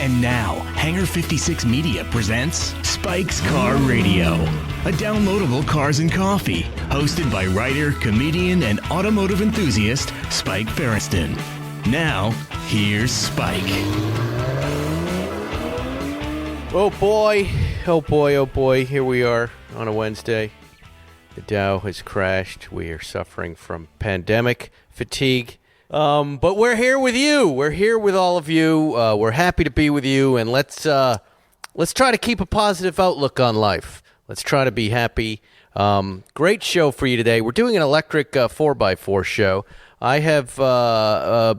And now, Hangar 56 Media presents Spike's Car Radio, a downloadable cars and coffee, hosted by writer, comedian, and automotive enthusiast Spike Ferriston. Now, here's Spike. Oh boy, oh boy, oh boy, here we are on a Wednesday. The Dow has crashed. We are suffering from pandemic fatigue. But we're here with you. We're here with all of you. We're happy to be with you, and let's try to keep a positive outlook on life. Let's try to be happy. Great show for you today. We're doing an electric 4x4 show. I have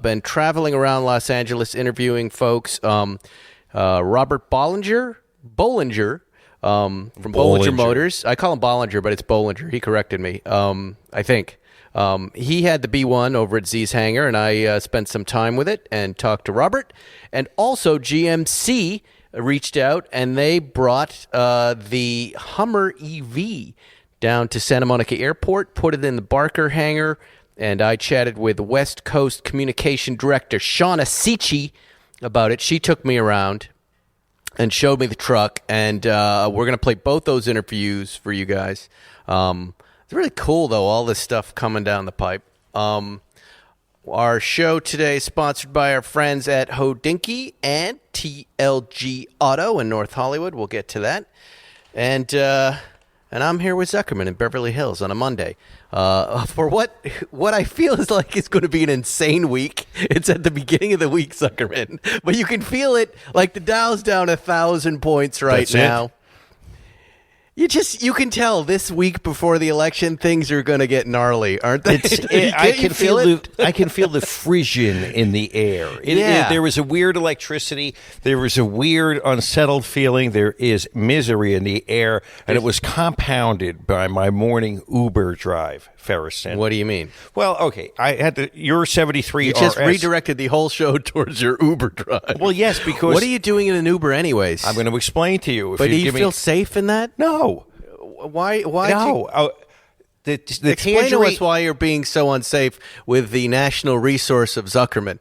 been traveling around Los Angeles interviewing folks. Robert Bollinger from Bollinger Motors. I call him Bollinger, but it's Bollinger. He corrected me, I think. He had the B1 over at Z's Hangar, and I spent some time with it and talked to Robert. And also GMC reached out, and they brought the Hummer EV down to Santa Monica Airport, put it in the Barker Hangar, and I chatted with West Coast Communication Director Shauna Sichi about it. She took me around and showed me the truck, and we're going to play both those interviews for you guys. It's really cool, though, all this stuff coming down the pipe. Our show today is sponsored by our friends at Hodinkee and TLG Auto in North Hollywood. We'll get to that. And I'm here with Zuckerman in Beverly Hills on a Monday. For what I feel is like it's going to be an insane week. It's at the beginning of the week, Zuckerman. But you can feel it, like the Dow's down 1,000 points right now. It. You can tell this week before the election things are going to get gnarly, aren't they? I can feel the frisson in the air. There was a weird electricity. There was a weird unsettled feeling. There is misery in the air, and it was compounded by my morning Uber drive, Ferriston. What do you mean? Well, okay, I had your 73 You RS. just redirected the whole show towards your Uber drive. Well, yes, because what are you doing in an Uber anyways? I'm going to explain to you. But do you feel safe in that? No. Why? No. Explain to us why you're being so unsafe with the national resource of Zuckerman.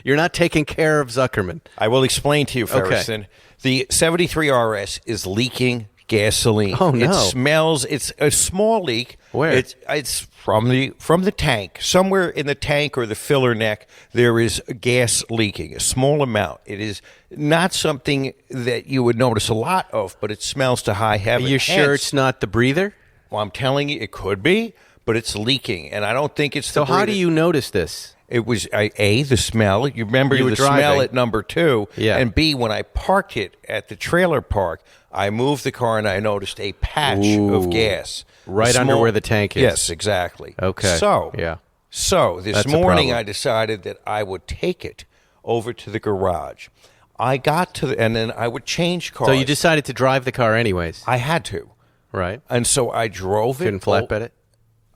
You're not taking care of Zuckerman. I will explain to you, Ferriston. Okay. The 73 RS is leaking gasoline. Oh, no. It smells. It's a small leak. Where? It's from the tank. Somewhere in the tank or the filler neck, there is gas leaking, a small amount. It is not something that you would notice a lot of, but it smells to high heaven. Are you sure it's not the breather? Well, I'm telling you, it could be, but it's leaking, and I don't think it's the breather. So how do you notice this? It was, A, the smell. You remember the smell at number 2. Yeah. And B, when I parked it at the trailer park, I moved the car and I noticed a patch of gas. Right under where the tank is. Yes, exactly. Okay. So this morning I decided that I would take it over to the garage. I got to and then I would change cars. So you decided to drive the car anyways? I had to. Right. And so I drove it. Couldn't flatbed it?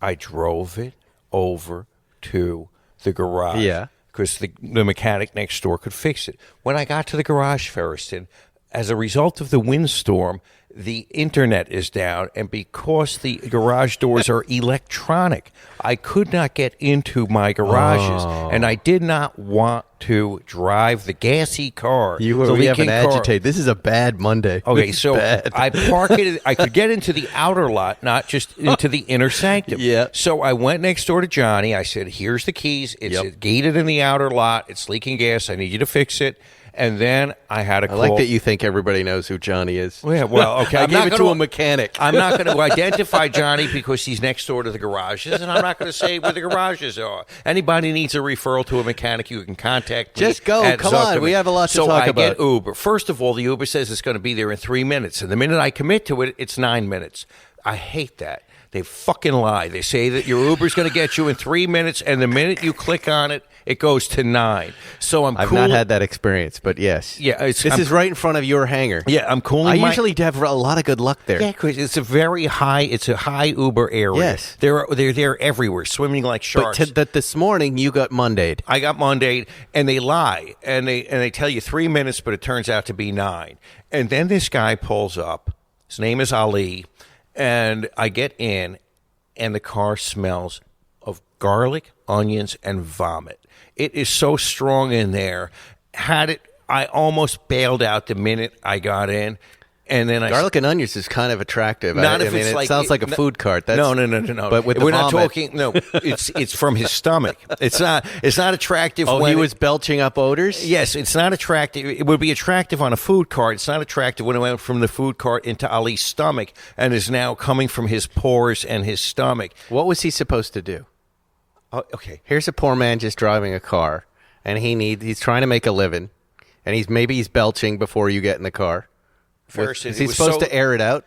I drove it over to the garage. Yeah. Because the mechanic next door could fix it. When I got to the garage, Ferriston, as a result of the windstorm, the internet is down, and because the garage doors are electronic, I could not get into my garages, and I did not want to drive the gassy car. We have an agitate. This is a bad Monday. Okay, so I park it. I could get into the outer lot, not just into the inner sanctum. Yeah. So I went next door to Johnny. I said, "Here's the keys. It's gated in the outer lot. It's leaking gas. I need you to fix it." And then I had a call. I like that you think everybody knows who Johnny is. Yeah, well, okay. I gave it to a mechanic. I'm not going to identify Johnny because he's next door to the garages, and I'm not going to say where the garages are. Anybody needs a referral to a mechanic, you can contact me. Just go. Come on. We have a lot to talk about. So I get Uber. First of all, the Uber says it's going to be there in 3 minutes. And the minute I commit to it, it's 9 minutes. I hate that. They fucking lie. They say that your Uber's going to get you in 3 minutes, and the minute you click on it, it goes to 9. So I've not had that experience, but yes. Yeah, this is right in front of your hangar. Yeah, I'm cooling. I usually have a lot of good luck there. Yeah, because it's a high Uber area. Yes, they're there everywhere, swimming like sharks. But this morning you got Monday'd. I got Monday'd, and they lie, and they tell you 3 minutes, but it turns out to be 9. And then this guy pulls up. His name is Ali, and I get in, and the car smells of garlic, onions, and vomit. It is so strong in there. I almost bailed out the minute I got in. And then garlic and onions is kind of attractive. Not I if mean, it's it like, sounds like a food cart. That's, no. But with the we're not vomit. talking. No, it's from his stomach. It's not attractive. Oh, when he was belching up odors. Yes, it's not attractive. It would be attractive on a food cart. It's not attractive when it went from the food cart into Ali's stomach and is now coming from his pores and his stomach. What was he supposed to do? Okay, Here's a poor man just driving a car, and he's trying to make a living, and maybe he's belching before you get in the car. first, Is he supposed to air it out?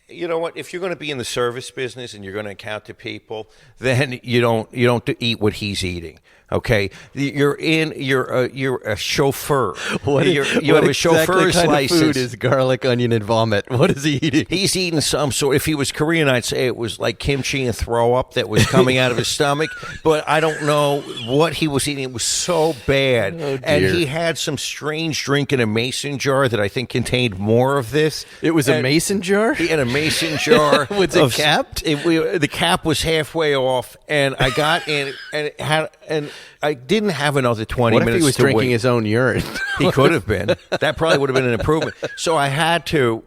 You know what? If you're going to be in the service business and you're going to account to people, then you don't eat what he's eating. Okay, you're a chauffeur. You have a chauffeur's kind license. Of food is garlic, onion, and vomit? What is he eating? He's eating some sort. If he was Korean, I'd say it was like kimchi and throw up that was coming out of his stomach. But I don't know what he was eating. It was so bad. Oh, dear. And he had some strange drink in a mason jar that I think contained more of this. It was a mason jar? He had a mason jar. Was it capped? The cap was halfway off, and I got in, and I didn't have another 20 What if minutes he was to drinking wait. his own urine? He could have been. That probably would have been an improvement. So I had to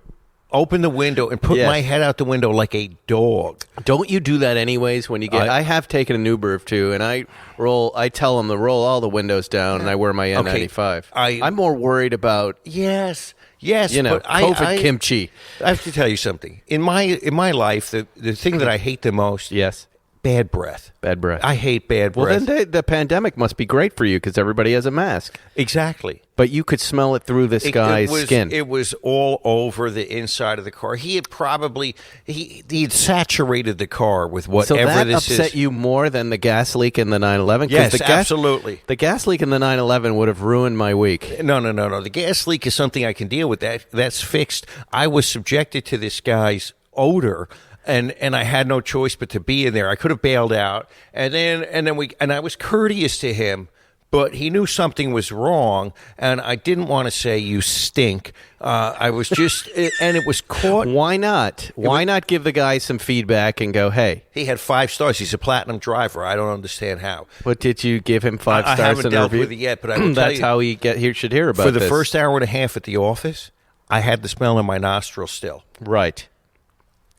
open the window and put my head out the window like a dog. Don't you do that anyways when you get... I have taken an Uber or two, and I tell them to roll all the windows down, and I wear my N95. I'm more worried about... Yes, but COVID kimchi. I have to tell you something. In my life, the thing that I hate the most... Yes. Bad breath. Bad breath. I hate bad breath. Well, then the pandemic must be great for you because everybody has a mask. Exactly. But you could smell it through this guy's skin. It was all over the inside of the car. He had probably he'd saturated the car with whatever this is. So that upset you more than the gas leak in the 911? Yes, absolutely. The gas leak in the 911 would have ruined my week. No. The gas leak is something I can deal with. That's fixed. I was subjected to this guy's odor. And I had no choice but to be in there. I could have bailed out, and I was courteous to him, but he knew something was wrong, and I didn't want to say you stink. I was just, and it was caught. Why not? Why not give the guy some feedback and go, hey? He had 5 stars. He's a platinum driver. I don't understand how. But did you give him 5 stars? I haven't in the dealt review? with it yet, but I will tell that's you, how he should hear about for the this. first hour and a half at the office. I had the smell in my nostrils still. Right.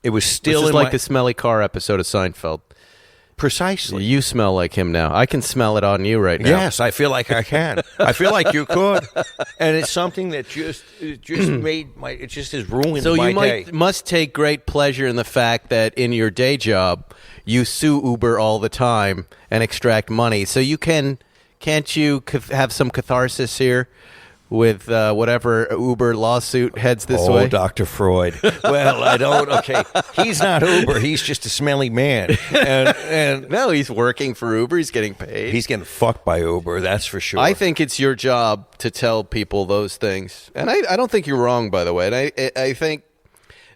It was still like the smelly car episode of Seinfeld. Precisely. You smell like him now. I can smell it on you right now. Yes, I feel like I can. I feel like you could. And it's something that just made my, it just has ruined my day. So you must take great pleasure in the fact that in your day job, you sue Uber all the time and extract money. So can't you have some catharsis here? With whatever Uber lawsuit heads this way? Oh, Dr. Freud. Well, I don't. Okay, he's not Uber. He's just a smelly man. And no, he's working for Uber. He's getting paid. He's getting fucked by Uber. That's for sure. I think it's your job to tell people those things, and I don't think you're wrong, by the way. And I think.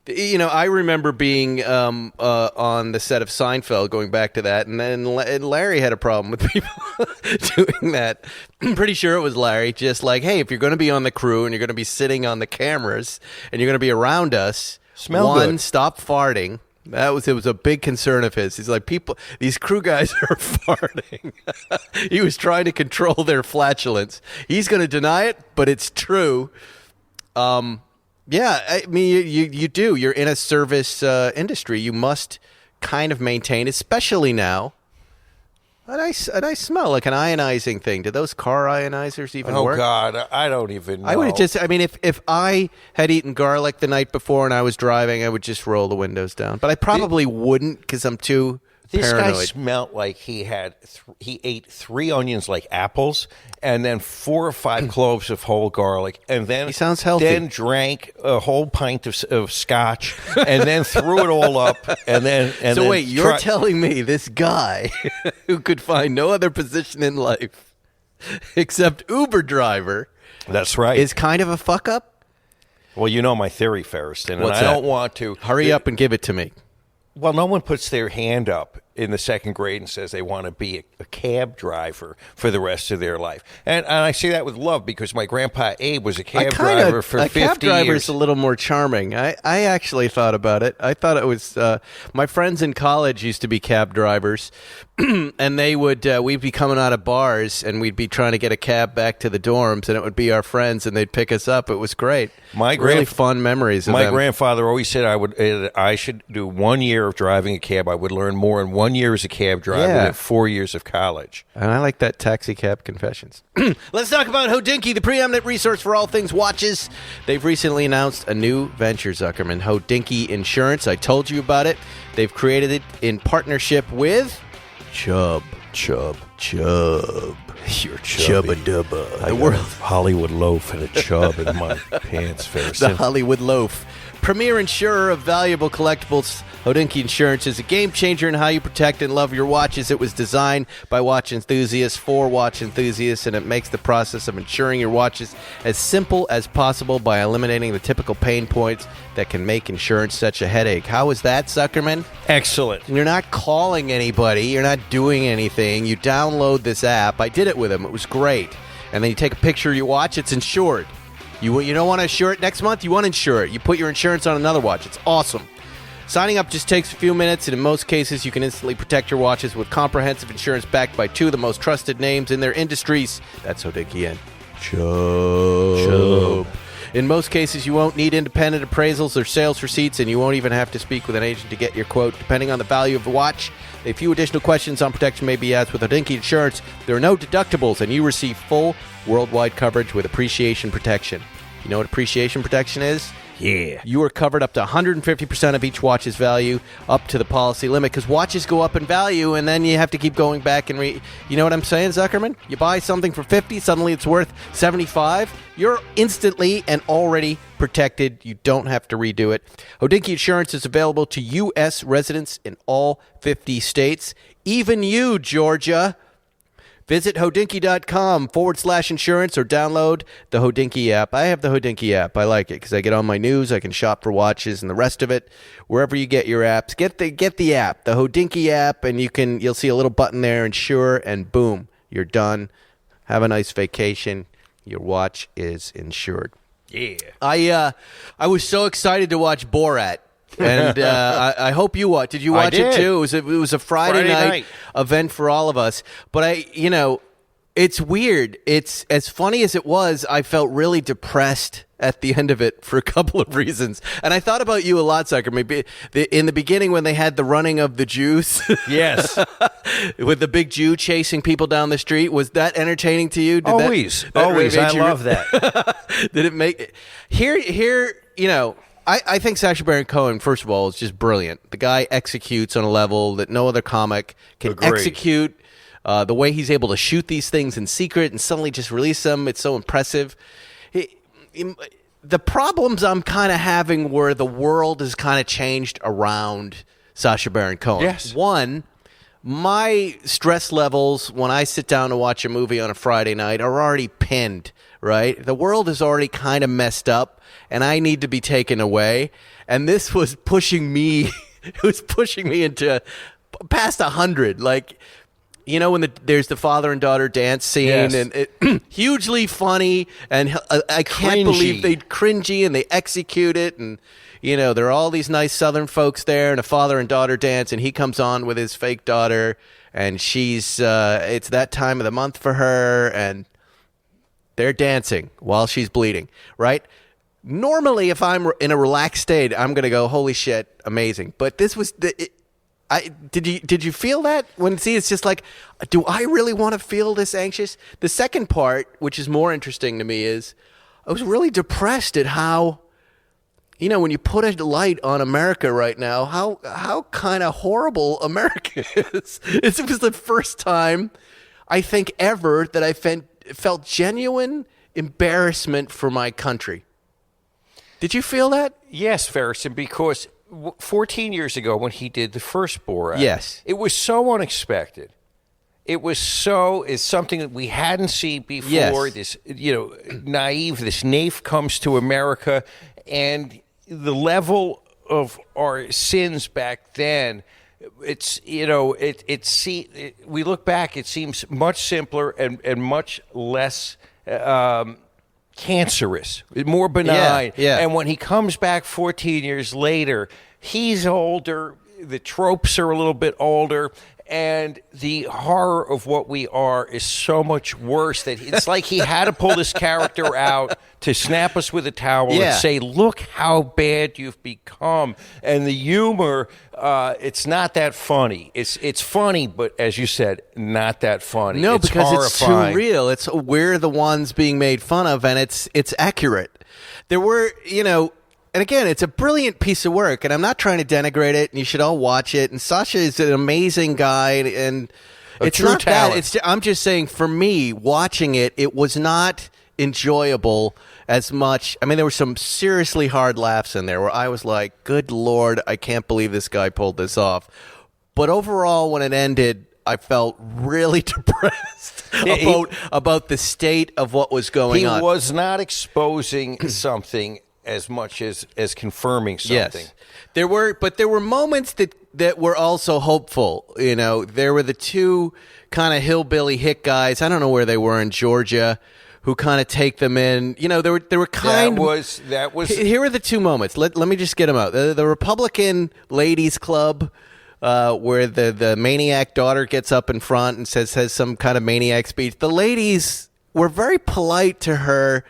I remember being on the set of Seinfeld, going back to that, and then Larry had a problem with people doing that. I'm pretty sure it was Larry, just like, hey, if you're going to be on the crew and you're going to be sitting on the cameras and you're going to be around us, stop farting. It was a big concern of his. He's like, these crew guys are farting. He was trying to control their flatulence. He's going to deny it, but it's true. Yeah, I mean, you do. You're in a service industry. You must kind of maintain, especially now. And I smell like an ionizing thing. Do those car ionizers even work? Oh, God, I don't even know. I would if I had eaten garlic the night before and I was driving, I would just roll the windows down. But I probably wouldn't because I'm too This paranoid. guy smelled like he ate 3 onions like apples, and then 4 or 5 cloves of whole garlic, and then he sounds healthy. Then drank a whole pint of scotch, and then threw it all up, and then. So wait, you're telling me this guy who could find no other position in life except Uber driver? That's right. Is kind of a fuck up? Well, you know my theory, Ferriston, and What's I that? don't want to hurry up and give it to me. Well, no one puts their hand up in the second grade and says they want to be a cab driver for the rest of their life. And I say that with love because my grandpa Abe was a cab driver for 50 years. A cab driver is a little more charming. I actually thought about it. I thought it was my friends in college used to be cab drivers, and they would we'd be coming out of bars and we'd be trying to get a cab back to the dorms, and it would be our friends, and they'd pick us up. It was great. Really fun memories of my them. grandfather always said I should do 1 year of driving a cab. I would learn more in 1 year as a cab driver than 4 years of college. And I like that taxi cab confessions. Let's talk about Hodinkee, the preeminent resource for all things watches. They've recently announced a new venture, Zuckerman, Hodinkee Insurance. I told you about it. They've created it in partnership with Chubb. You're Chubba Dubba. The world Hollywood loaf and a Chubb in my pants, Ferguson. The Hollywood Loaf. Premier insurer of valuable collectibles, Hodinkee Insurance is a game changer in how you protect and love your watches. It was designed by watch enthusiasts for watch enthusiasts, and it makes the process of insuring your watches as simple as possible by eliminating the typical pain points that can make insurance such a headache. How is that, Zuckerman? Excellent. You're not calling anybody. You're not doing anything. You download this app. I did it with him. It was great. And then you take a picture of your watch. It's insured. You don't want to insure it next month? You want to insure it. You put your insurance on another watch. It's awesome. Signing up just takes a few minutes, and in most cases, you can instantly protect your watches with comprehensive insurance backed by two of the most trusted names in their industries. That's Hodinkee and Chubb. In most cases, you won't need independent appraisals or sales receipts, and you won't even have to speak with an agent to get your quote. Depending on the value of the watch, a few additional questions on protection may be asked. With Hodinkee Insurance, there are no deductibles, and you receive full worldwide coverage with appreciation protection. You know what appreciation protection is? Yeah. You are covered up to 150% of each watch's value up to the policy limit, because watches go up in value, and then you have to keep going back and you know what I'm saying, Zuckerman? You buy something for 50, suddenly it's worth 75. You're instantly and already protected. You don't have to redo it. Hodinkee Insurance is available to U.S. residents in all 50 states, even you, Georgia. Visit Hodinkee.com/insurance or download the Hodinkee app. I have the Hodinkee app. I like it because I get on my news. I can shop for watches and the rest of it. Wherever you get your apps, get the app, the Hodinkee app, and you'll see a little button there, insure, and boom, you're done. Have a nice vacation. Your watch is insured. Yeah. I was so excited to watch Borat. And I hope you watched. Did you watch it too? It was a Friday night event for all of us. But it's weird. It's as funny as it was. I felt really depressed at the end of it for a couple of reasons. And I thought about you a lot, Sucker. Maybe in the beginning when they had the running of the Jews. Yes. With the big Jew chasing people down the street. Was that entertaining to you? Always. I love that. Did it make here? I think Sacha Baron Cohen, first of all, is just brilliant. The guy executes on a level that no other comic can execute. The way he's able to shoot these things in secret and suddenly just release them, it's so impressive. The problems I'm kind of having where the world has kind of changed around Sacha Baron Cohen. Yes. One, my stress levels when I sit down to watch a movie on a Friday night are already pinned, right? The world is already kind of messed up, and I need to be taken away. And this was pushing me. It was pushing me into past 100. Like, when there's the father and daughter dance scene, yes. and it hugely funny, and I can't believe they cringy and they execute it, and there are all these nice Southern folks there, and a father and daughter dance, and he comes on with his fake daughter, and she's it's that time of the month for her, and they're dancing while she's bleeding, right? Normally, if I'm in a relaxed state, I'm going to go, holy shit, amazing. But this was did you feel that it's just like, do I really want to feel this anxious? The second part, which is more interesting to me, is I was really depressed at how, when you put a light on America right now, how kind of horrible America is. It was the first time, I think, ever that I felt genuine embarrassment for my country. Did you feel that? Yes, Ferguson, because 14 years ago when he did the first Borat, yes, it was so unexpected. It's something that we hadn't seen before. Yes. This, naive, this naif comes to America, and the level of our sins back then it's we look back, it seems much simpler and much less cancerous, more benign. Yeah. And when he comes back 14 years later, he's older. The tropes are a little bit older. And the horror of what we are is so much worse that it's like he had to pull this character out to snap us with a towel and say, look how bad you've become. And the humor, it's not that funny. It's funny, but as you said, not that funny. No, it's because horrifying. it's too real. We're the ones being made fun of, and it's accurate. There were, and again, it's a brilliant piece of work, and I'm not trying to denigrate it, and you should all watch it. And Sasha is an amazing guy, and it's not talent. that. I'm just saying, for me, watching it, it was not enjoyable as much. I mean, there were some seriously hard laughs in there where I was like, good Lord, I can't believe this guy pulled this off. But overall, when it ended, I felt really depressed about the state of what was going on. He was not exposing something as much as confirming something. Yes. There were moments that were also hopeful. There were the two kind of hillbilly hick guys. I don't know where they were in Georgia, who kind of take them in. There were kind. That was. Here are the two moments. Let me just get them out. The Republican Ladies Club, where the maniac daughter gets up in front and says some kind of maniac speech. The ladies were very polite to her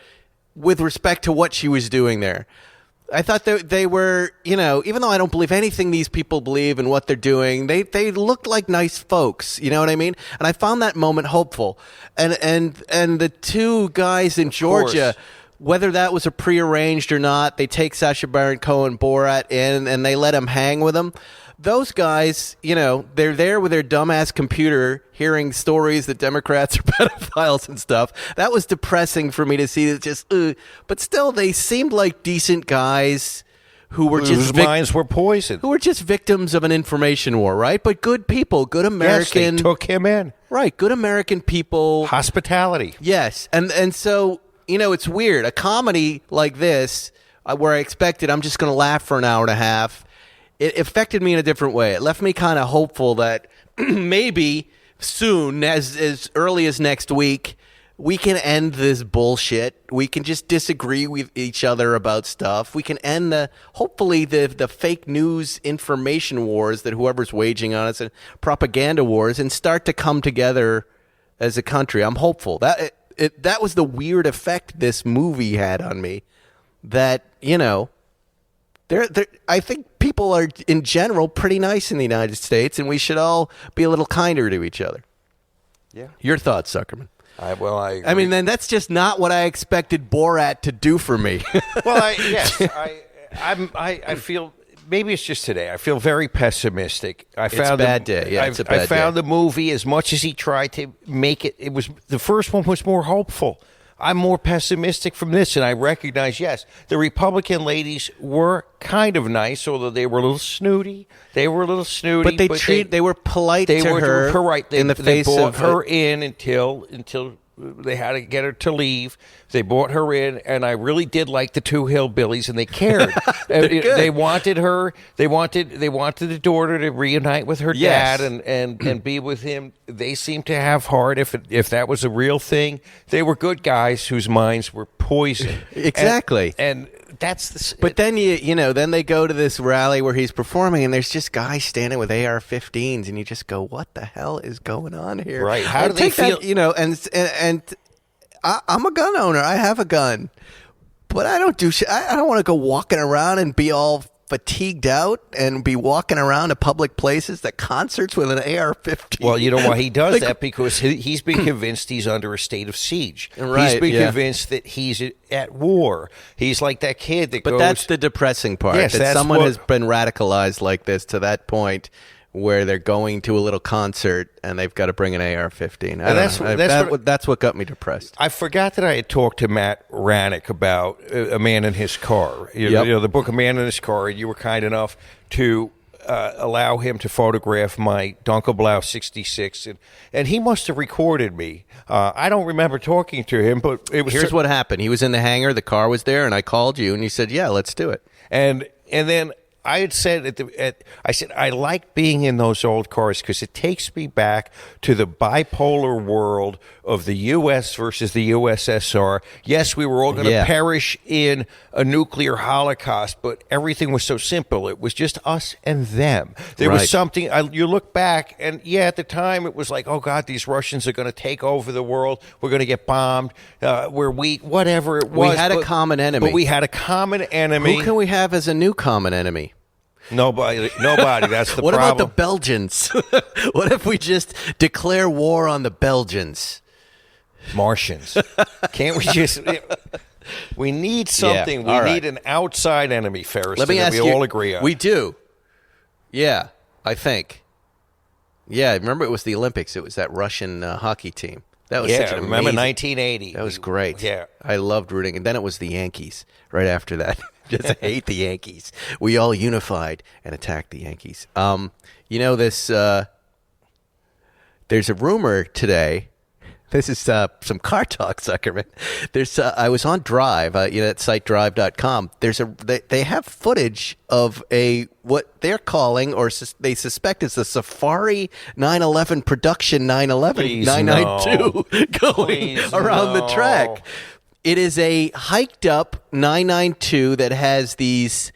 with respect to what she was doing there. I thought they were, even though I don't believe anything these people believe and what they're doing, they looked like nice folks. You know what I mean? And I found that moment hopeful. And the two guys in Georgia, whether that was a prearranged or not, they take Sacha Baron Cohen Borat in and they let him hang with them. Those guys, they're there with their dumbass computer hearing stories that Democrats are pedophiles and stuff. That was depressing for me to see. But still, they seemed like decent guys who were whose minds were poisoned. Who were just victims of an information war, right? But good people, good American. Yes, they took him in. Right, good American people. Hospitality. Yes, and so, it's weird. A comedy like this, where I expected I'm just going to laugh for an hour and a half, it affected me in a different way. It left me kind of hopeful that maybe soon, as early as next week, we can end this bullshit. We can just disagree with each other about stuff. We can end hopefully the fake news information wars that whoever's waging on us and propaganda wars and start to come together as a country. I'm hopeful. That was the weird effect this movie had on me. That, I think people are, in general, pretty nice in the United States, and we should all be a little kinder to each other. Yeah. Your thoughts, Zuckerman? I agree. I mean, then that's just not what I expected Borat to do for me. Well, I feel maybe it's just today. I feel very pessimistic. It's a bad day. Yeah, it's a bad day. I found the movie, as much as he tried to make it, the first one was more hopeful. I'm more pessimistic from this, and I recognize, yes, the Republican ladies were kind of nice, although they were a little snooty. But they were polite to her. In the face they brought of her in until they had to get her to leave. They brought her in, and I really did like the two hillbillies, and they cared. They wanted her. They wanted the daughter to reunite with her dad and be with him. They seemed to have heart. If that was a real thing, they were good guys whose minds were poisoned. Exactly. And that's the. But then then they go to this rally where he's performing, and there's just guys standing with AR-15s, and you just go, "What the hell is going on here?" Right? How do they feel? And I'm a gun owner. I have a gun, but I don't do shit. I don't want to go walking around and be all fatigued out and be walking around to public places, at concerts with an AR-15. Well, you know why he does that? Because he's been convinced he's under a state of siege. Right, he's been convinced that he's at war. He's like that kid that goes... But that's the depressing part, yes, that someone has been radicalized like this to that point where they're going to a little concert and they've got to bring an AR-15. That's what got me depressed. I forgot that I had talked to Matt Rannick about A Man in His Car. You know, the book A Man in His Car. You were kind enough to allow him to photograph my Dunkelblau 66, and he must have recorded me. I don't remember talking to him, but it was. Here's what happened. He was in the hangar. The car was there, and I called you, and you said, "Yeah, let's do it." And then I had said I said I like being in those old cars because it takes me back to the bipolar world of the U.S. versus the USSR. Yes, we were all going to perish in a nuclear holocaust, but everything was so simple. It was just us and them. There was something. You look back, and at the time it was like, oh God, these Russians are going to take over the world. We're going to get bombed. We're weak. Whatever it was, we had a common enemy. But we had a common enemy. Who can we have as a new common enemy? Nobody. That's the what problem. What about the Belgians? What if we just declare war on the Belgians? Martians. Can't we just... We need something. We need an outside enemy, Ferris. Let me ask you. We all agree on. We do. Yeah, I think. Yeah, remember it was the Olympics. It was that Russian hockey team. That was such an amazing... remember 1980. That was great. Yeah. I loved rooting. And then it was the Yankees right after that. Just hate the Yankees. We all unified and attacked the Yankees. This... there's a rumor today... This is some car talk, Zuckerman. I was on Drive, at sitedrive.com. They have footage of what they're calling, or they suspect is the Safari 911 production 911 992 going around the track. It is a hiked up 992 that has these.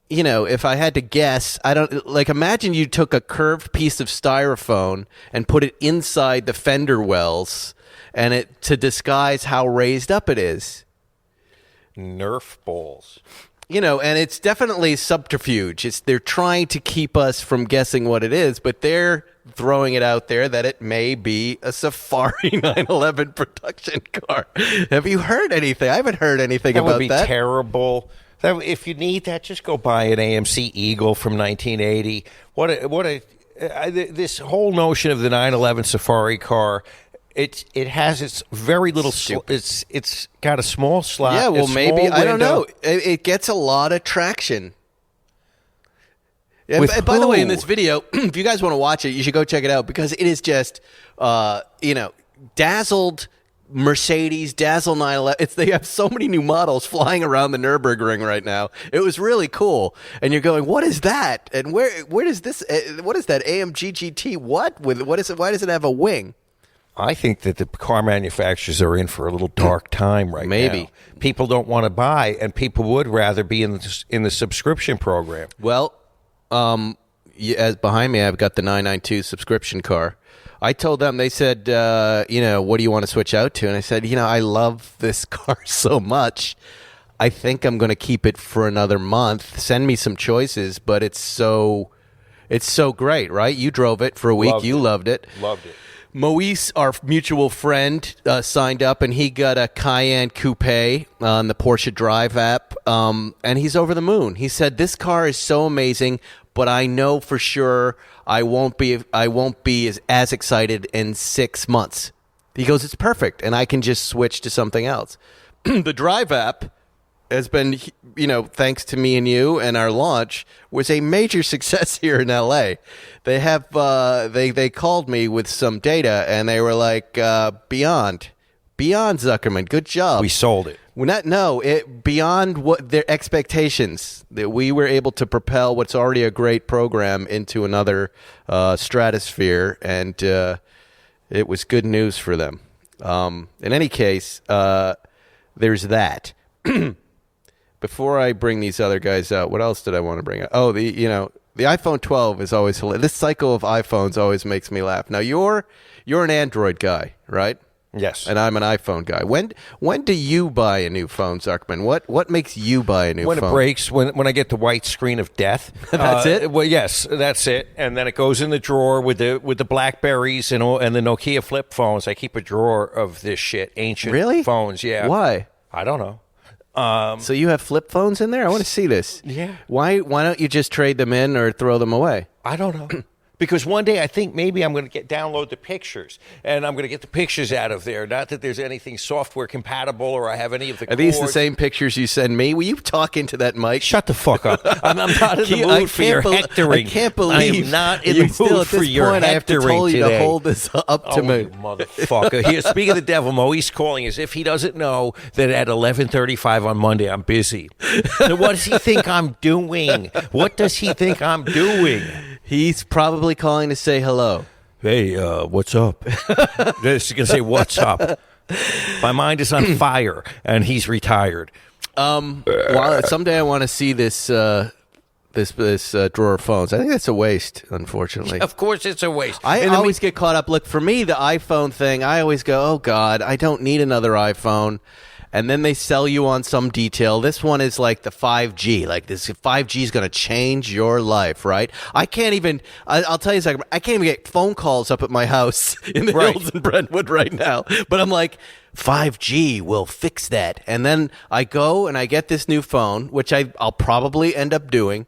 If I had to guess, imagine you took a curved piece of styrofoam and put it inside the fender wells and to disguise how raised up it is. Nerf balls. And it's definitely subterfuge. They're trying to keep us from guessing what it is, but they're throwing it out there that it may be a Safari 911 production car. Have you heard anything? I haven't heard anything about that. That would be terrible. If you need that, just go buy an AMC Eagle from 1980. This whole notion of the 911 Safari car, it has its very little. It's got a small slot. Yeah, well, maybe I don't know. It gets a lot of traction. And by the way, in this video, if you guys want to watch it, you should go check it out because it is just, dazzled. Mercedes, Dazzle 911. They have so many new models flying around the Nürburgring right now. It was really cool. And you're going, what is that? And where does this? What is that AMG GT? What is it? Why does it have a wing? I think that the car manufacturers are in for a little dark time right now. Maybe people don't want to buy, and people would rather be in the subscription program. Well, as behind me, I've got the 992 subscription car. I told them, they said, what do you want to switch out to? And I said, I love this car so much. I think I'm going to keep it for another month. Send me some choices, but it's so great, right? You drove it for a week. You loved it. Loved it. Moise, our mutual friend, signed up, and he got a Cayenne Coupe on the Porsche Drive app, and he's over the moon. He said, this car is so amazing, but I know for sure I won't be as excited in 6 months. He goes, it's perfect, and I can just switch to something else. The Drive app has been, thanks to me and you and our launch, was a major success here in LA. They have they called me with some data, and they were like, beyond Zuckerman, good job. We sold it. Beyond what their expectations, that we were able to propel what's already a great program into another stratosphere, and it was good news for them. In any case, there's that. Before I bring these other guys out, what else did I want to bring up? Oh, the iPhone 12 is always hilarious. This cycle of iPhones always makes me laugh. Now you're an Android guy, right? Yes. And I'm an iPhone guy. When do you buy a new phone, Zuckerman? What makes you buy a new phone? When it breaks, when I get the white screen of death. That's it? Well, yes, that's it. And then it goes in the drawer with the Blackberries and the Nokia flip phones. I keep a drawer of this shit, ancient phones. Yeah. Why? I don't know. So you have flip phones in there? I want to see this. Yeah. Why don't you just trade them in or throw them away? I don't know. Because one day I think maybe I'm going to download the pictures, and I'm going to get the pictures out of there. Not that there's anything software compatible or I have any of the Are these the same pictures you send me? Will you talk into that mic? Shut the fuck up. I'm not in the mood for your hectoring. I can't believe I am not in the mood for your hectoring I have to tell you today. to hold this up to me. You motherfucker. Here, speaking of the devil, Mo, he's calling as if he doesn't know that at 11:35 on Monday I'm busy. So what does he think I'm doing? What does he think I'm doing? He's probably calling to say hello. Hey, what's up? He's going to say, what's up? My mind is on fire, and he's retired. Well, someday I want to see this drawer of phones. I think that's a waste, unfortunately. Of course it's a waste. I always get caught up. Look, for me, the iPhone thing, I always go, oh, God, I don't need another iPhone. And then they sell you on some detail. This one is like the 5G. Like this 5G is going to change your life, right? I can't even, I'll tell you a second, I can't even get phone calls up at my house in the hills in Brentwood right now. But I'm like, 5G will fix that. And then I go and I get this new phone, which I'll probably end up doing.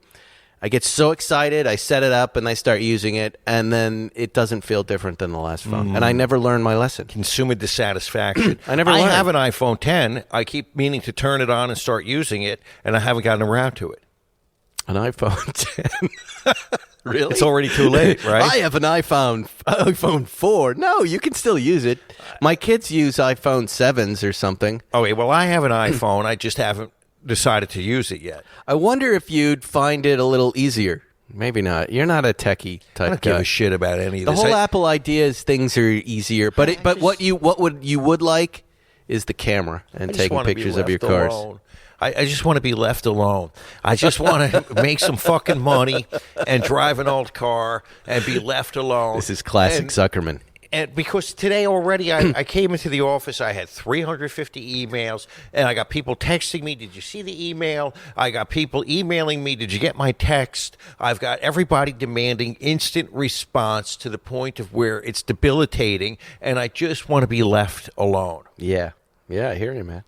I get so excited, I set it up, and I start using it, and then it doesn't feel different than the last phone. And I never learned my lesson. Consumer dissatisfaction. I I have an iPhone 10. I keep meaning to turn it on and start using it, and I haven't gotten around to it. An iPhone 10? Really? It's already too late, right? I have an iPhone 4. No, you can still use it. My kids use iPhone 7s or something. Okay, well, I have an iPhone. I just haven't decided to use it yet. I wonder if you'd find it a little easier. Maybe not. You're not a techie type guy. I don't give a shit about any of the this. The whole Apple idea is things are easier, but what you would like is the camera and taking pictures of your cars. Alone. I just want to be left alone. I just want to make some fucking money and drive an old car and be left alone. This is classic Zuckerman. And because today already I came into the office, I had 350 emails, and I got people texting me, did you see the email? I got people emailing me, did you get my text? I've got everybody demanding instant response to the point of where it's debilitating, and I just want to be left alone. Yeah, I hear you, man.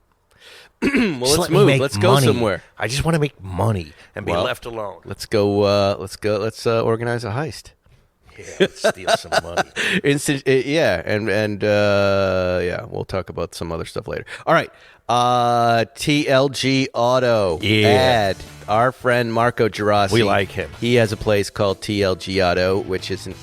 Well, let's move. Let's go somewhere. I just want to make money and be left alone. Let's go. Let's organize a heist. Yeah, let's steal some money. We'll talk about some other stuff later. All right. TLG Auto. Ad. Our friend Marco Gerasi. We like him. He has a place called TLG Auto, which is an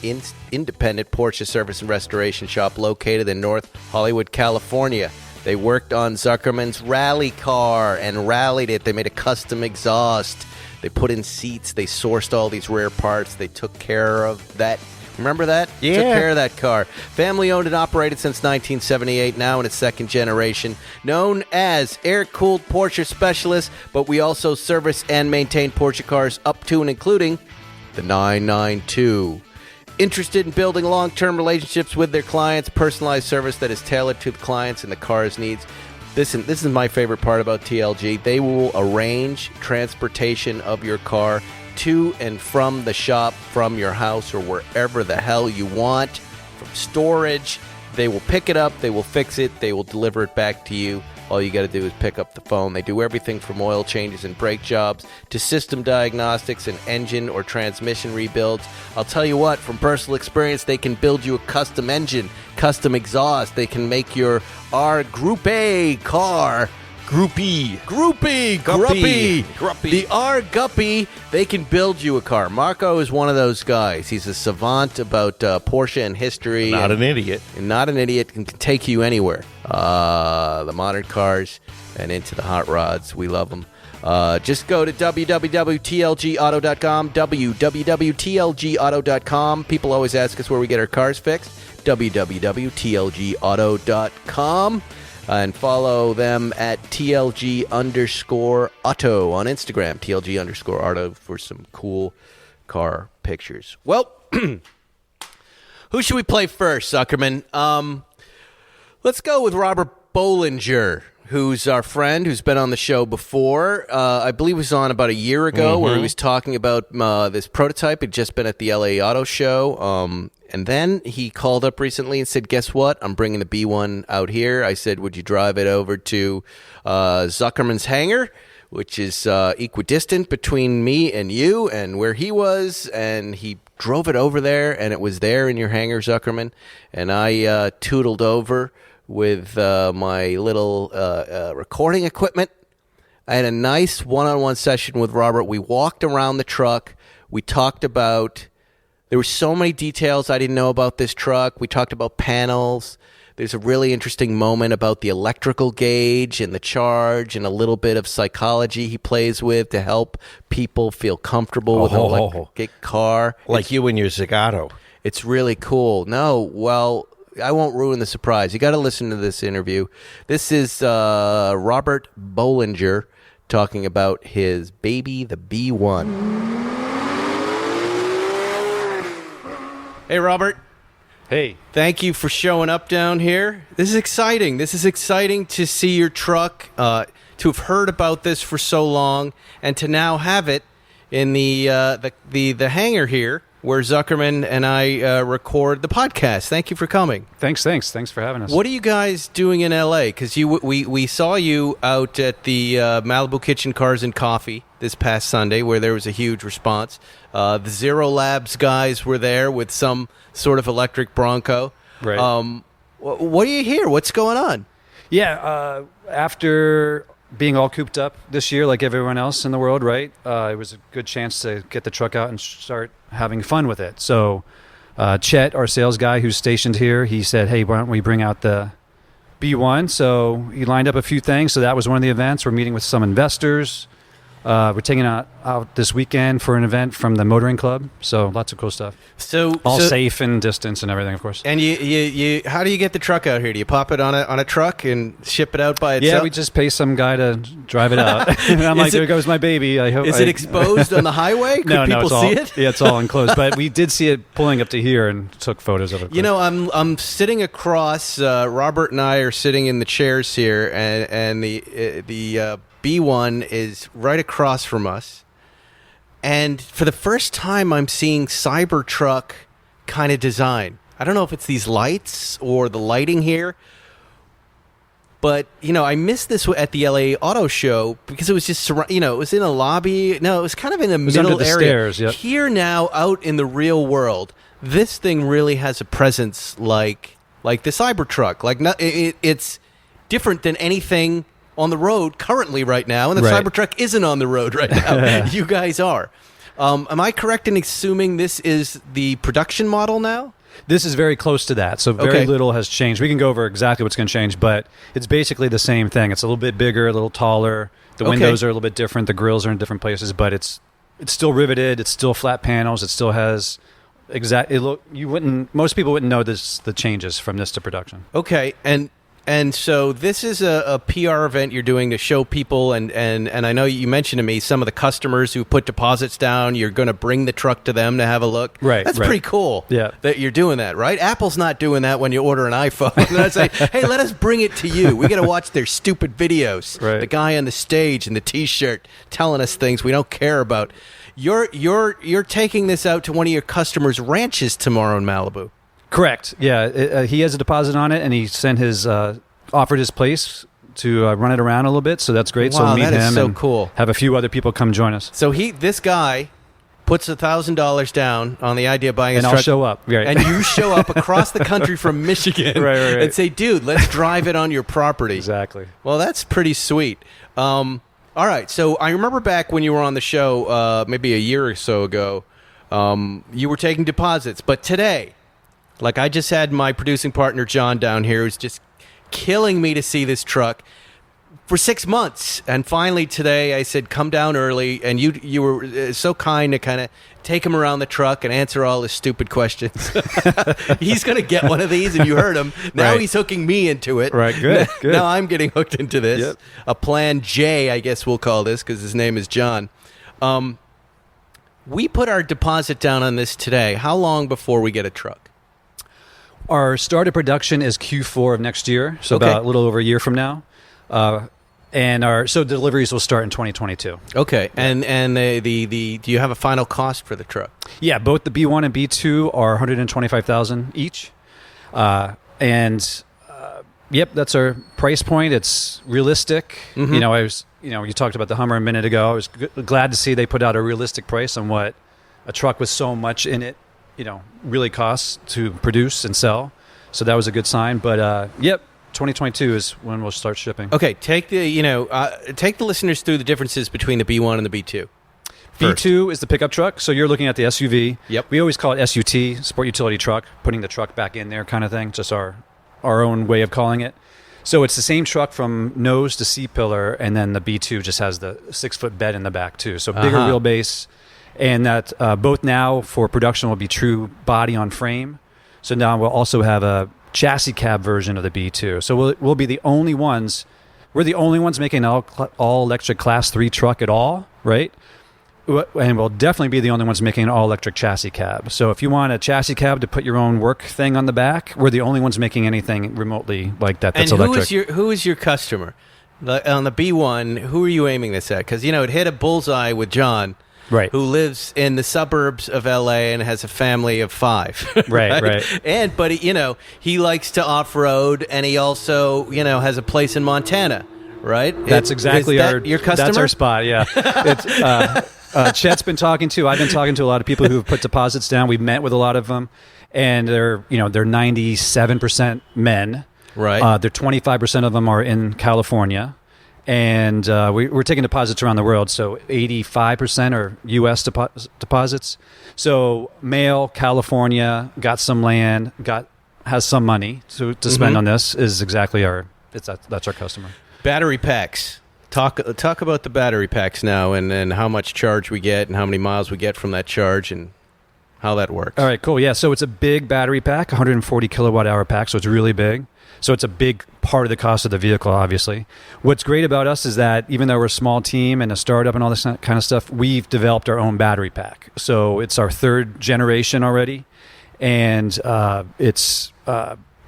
independent Porsche service and restoration shop located in North Hollywood, California. They worked on Zuckerman's rally car and rallied it. They made a custom exhaust. They put in seats. They sourced all these rare parts. They took care of that. Remember that? Yeah. Took care of that car. Family owned and operated since 1978, now in its second generation. Known as air-cooled Porsche specialist, but we also service and maintain Porsche cars up to and including the 992. Interested in building long-term relationships with their clients, personalized service that is tailored to the clients and the car's needs. Listen, this is my favorite part about TLG. They will arrange transportation of your car to and from the shop, from your house, or wherever the hell you want, from storage. They will pick it up, they will fix it, they will deliver it back to you. All you got to do is pick up the phone. They do everything from oil changes and brake jobs to system diagnostics and engine or transmission rebuilds. I'll tell you what, from personal experience, they can build you a custom engine, custom exhaust. They can make your R Group A car Groupie. The R Guppy, they can build you a car. Marco is one of those guys. He's a savant about Porsche and history. Not an idiot. And not an idiot, and can take you anywhere. The modern cars and into the hot rods. We love them. Just go to www.tlgauto.com, www.tlgauto.com. People always ask us where we get our cars fixed. www.tlgauto.com. And follow them at TLG_auto on Instagram, TLG_auto for some cool car pictures. Well, who should we play first, Zuckerman? Let's go with Robert Bollinger, who's our friend, who's been on the show before. I believe he was on about a year ago where he was talking about this prototype. He'd just been at the LA Auto Show. And then he called up recently and said, guess what? I'm bringing the B1 out here. I said, would you drive it over to Zuckerman's hangar? which is equidistant between me and you and where he was, and he drove it over there, and it was there in your hangar, Zuckerman, and I tootled over with my little recording equipment. I had a nice one-on-one session with Robert. We walked around the truck. We talked about, there were so many details I didn't know about this truck. We talked about panels. There's a really interesting moment about the electrical gauge and the charge and a little bit of psychology he plays with to help people feel comfortable with an electric car. Like you and your Zagato. It's really cool. No, well, I won't ruin the surprise. You got to listen to this interview. This is Robert Bollinger talking about his baby, the B1. Hey, Robert. Hey. Thank you for showing up down here. This is exciting. This is exciting to see your truck, to have heard about this for so long, and to now have it in the hangar here where Zuckerman and I record the podcast. Thank you for coming. Thanks for having us. What are you guys doing in L.A.? Because we saw you out at the Malibu Kitchen Cars and Coffee this past Sunday, where there was a huge response. The Zero Labs guys were there with some sort of electric Bronco. Right. What do you hear? What's going on? Yeah, after being all cooped up this year like everyone else in the world, right, it was a good chance to get the truck out and start having fun with it. So Chet, our sales guy who's stationed here, he said, hey, why don't we bring out the B1? So he lined up a few things. So that was one of the events. We're meeting with some investors. We're taking it out this weekend for an event from the Motoring Club. So lots of cool stuff. So safe and distance and everything, of course. And you how do you get the truck out here? Do you pop it on a truck and ship it out by itself? Yeah, we just pay some guy to drive it out. And I'm like, there goes my baby. I hope. Is it exposed on the highway? Could no, people it's all, see it? Yeah, it's all enclosed. But we did see it pulling up to here and took photos of it. You know, I'm sitting across. Robert and I are sitting in the chairs here, and the B1 is right across from us. And for the first time, I'm seeing Cybertruck kind of design. I don't know if it's these lights or the lighting here. But, you know, I missed this at the LA Auto Show because it was just, it was in a lobby. No, it was kind of in the middle under the area. Stairs, yep. Here now, out in the real world, this thing really has a presence like the Cybertruck. Like, it's different than anything on the road currently right now, and the right. Cybertruck isn't on the road right now. You guys are. Am I correct in assuming this is the production model now? This is very close to that, so very little has changed. We can go over exactly what's going to change, but it's basically the same thing. It's a little bit bigger, a little taller. The windows are a little bit different. The grills are in different places, but it's still riveted. It's still flat panels. It still has most people wouldn't know the changes from this to production. Okay, and so this is a PR event you're doing to show people, and I know you mentioned to me some of the customers who put deposits down, you're going to bring the truck to them to have a look. Right. That's pretty cool that you're doing that, right? Apple's not doing that when you order an iPhone. And I say, hey, let us bring it to you. We got to watch their stupid videos. Right. The guy on the stage in the T-shirt telling us things we don't care about. You're taking this out to one of your customers' ranches tomorrow in Malibu. Correct. Yeah, he has a deposit on it, and he sent offered his place to run it around a little bit. So that's great. Wow, so meet that is him so and cool. Have a few other people come join us. So this guy puts $1,000 down on the idea of buying his and truck. I'll show up. Right. And you show up across the country from Michigan right. and say, dude, let's drive it on your property. Exactly. Well, that's pretty sweet. All right. So I remember back when you were on the show, maybe a year or so ago, you were taking deposits. But today, like I just had my producing partner, John, down here, who's just killing me to see this truck for 6 months. And finally today I said, come down early. And you were so kind to kind of take him around the truck and answer all his stupid questions. He's going to get one of these, and you heard him. Now Right. He's hooking me into it. Right, good. Now I'm getting hooked into this. Yep. A plan J, I guess we'll call this, because his name is John. We put our deposit down on this today. How long before we get a truck? Our start of production is Q4 of next year, so about a little over a year from now. And so deliveries will start in 2022. Okay, and the do you have a final cost for the truck? Yeah, both the B1 and B2 are $125,000 each, yep, that's our price point. It's realistic. Mm-hmm. you talked about the Hummer a minute ago. I was glad to see they put out a realistic price on what a truck with so much in it, really costs to produce and sell. So that was a good sign. But 2022 is when we'll start shipping. Okay, take the listeners through the differences between the B1 and the B2. First. B2 is the pickup truck, so you're looking at the SUV. Yep. We always call it SUT, Sport Utility Truck, putting the truck back in there kind of thing, just our own way of calling it. So it's the same truck from nose to C-pillar, and then the B2 just has the 6-foot bed in the back too. So bigger wheelbase, and that both now for production will be true body on frame. So now we'll also have a chassis cab version of the B2. So we'll be the only ones. We're the only ones making an all electric Class 3 truck at all, right? And we'll definitely be the only ones making an all-electric chassis cab. So if you want a chassis cab to put your own work thing on the back, we're the only ones making anything remotely like that that's electric. And who is your customer? On the B1, who are you aiming this at? Because, it hit a bullseye with John, right, who lives in the suburbs of L.A. and has a family of 5. Right. But he likes to off-road, and he also, has a place in Montana, right? That's exactly your customer? That's our spot, yeah. It's... Chet's I've been talking to a lot of people who have put deposits down. We've met with a lot of them, and they're 97% men. Right. They're 25% of them are in California, and we're taking deposits around the world. So 85% are U.S. deposits. So male, California, got some land, has some money to spend on this. Is exactly that's our customer. Battery packs. Talk about the battery packs now, and how much charge we get, and how many miles we get from that charge, and how that works. All right, cool. Yeah, so it's a big battery pack, 140 kilowatt hour pack, so it's really big. So it's a big part of the cost of the vehicle, obviously. What's great about us is that even though we're a small team and a startup and all this kind of stuff, we've developed our own battery pack. So it's our 3rd generation already, and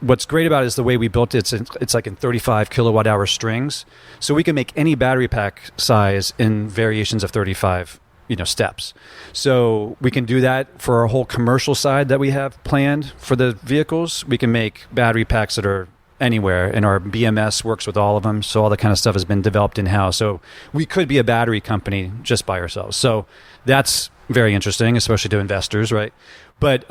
what's great about it is the way we built it. It's like in 35 kilowatt hour strings. So we can make any battery pack size in variations of 35, steps. So we can do that for our whole commercial side that we have planned for the vehicles. We can make battery packs that are anywhere, and our BMS works with all of them. So all that kind of stuff has been developed in-house. So we could be a battery company just by ourselves. So that's very interesting, especially to investors, right? But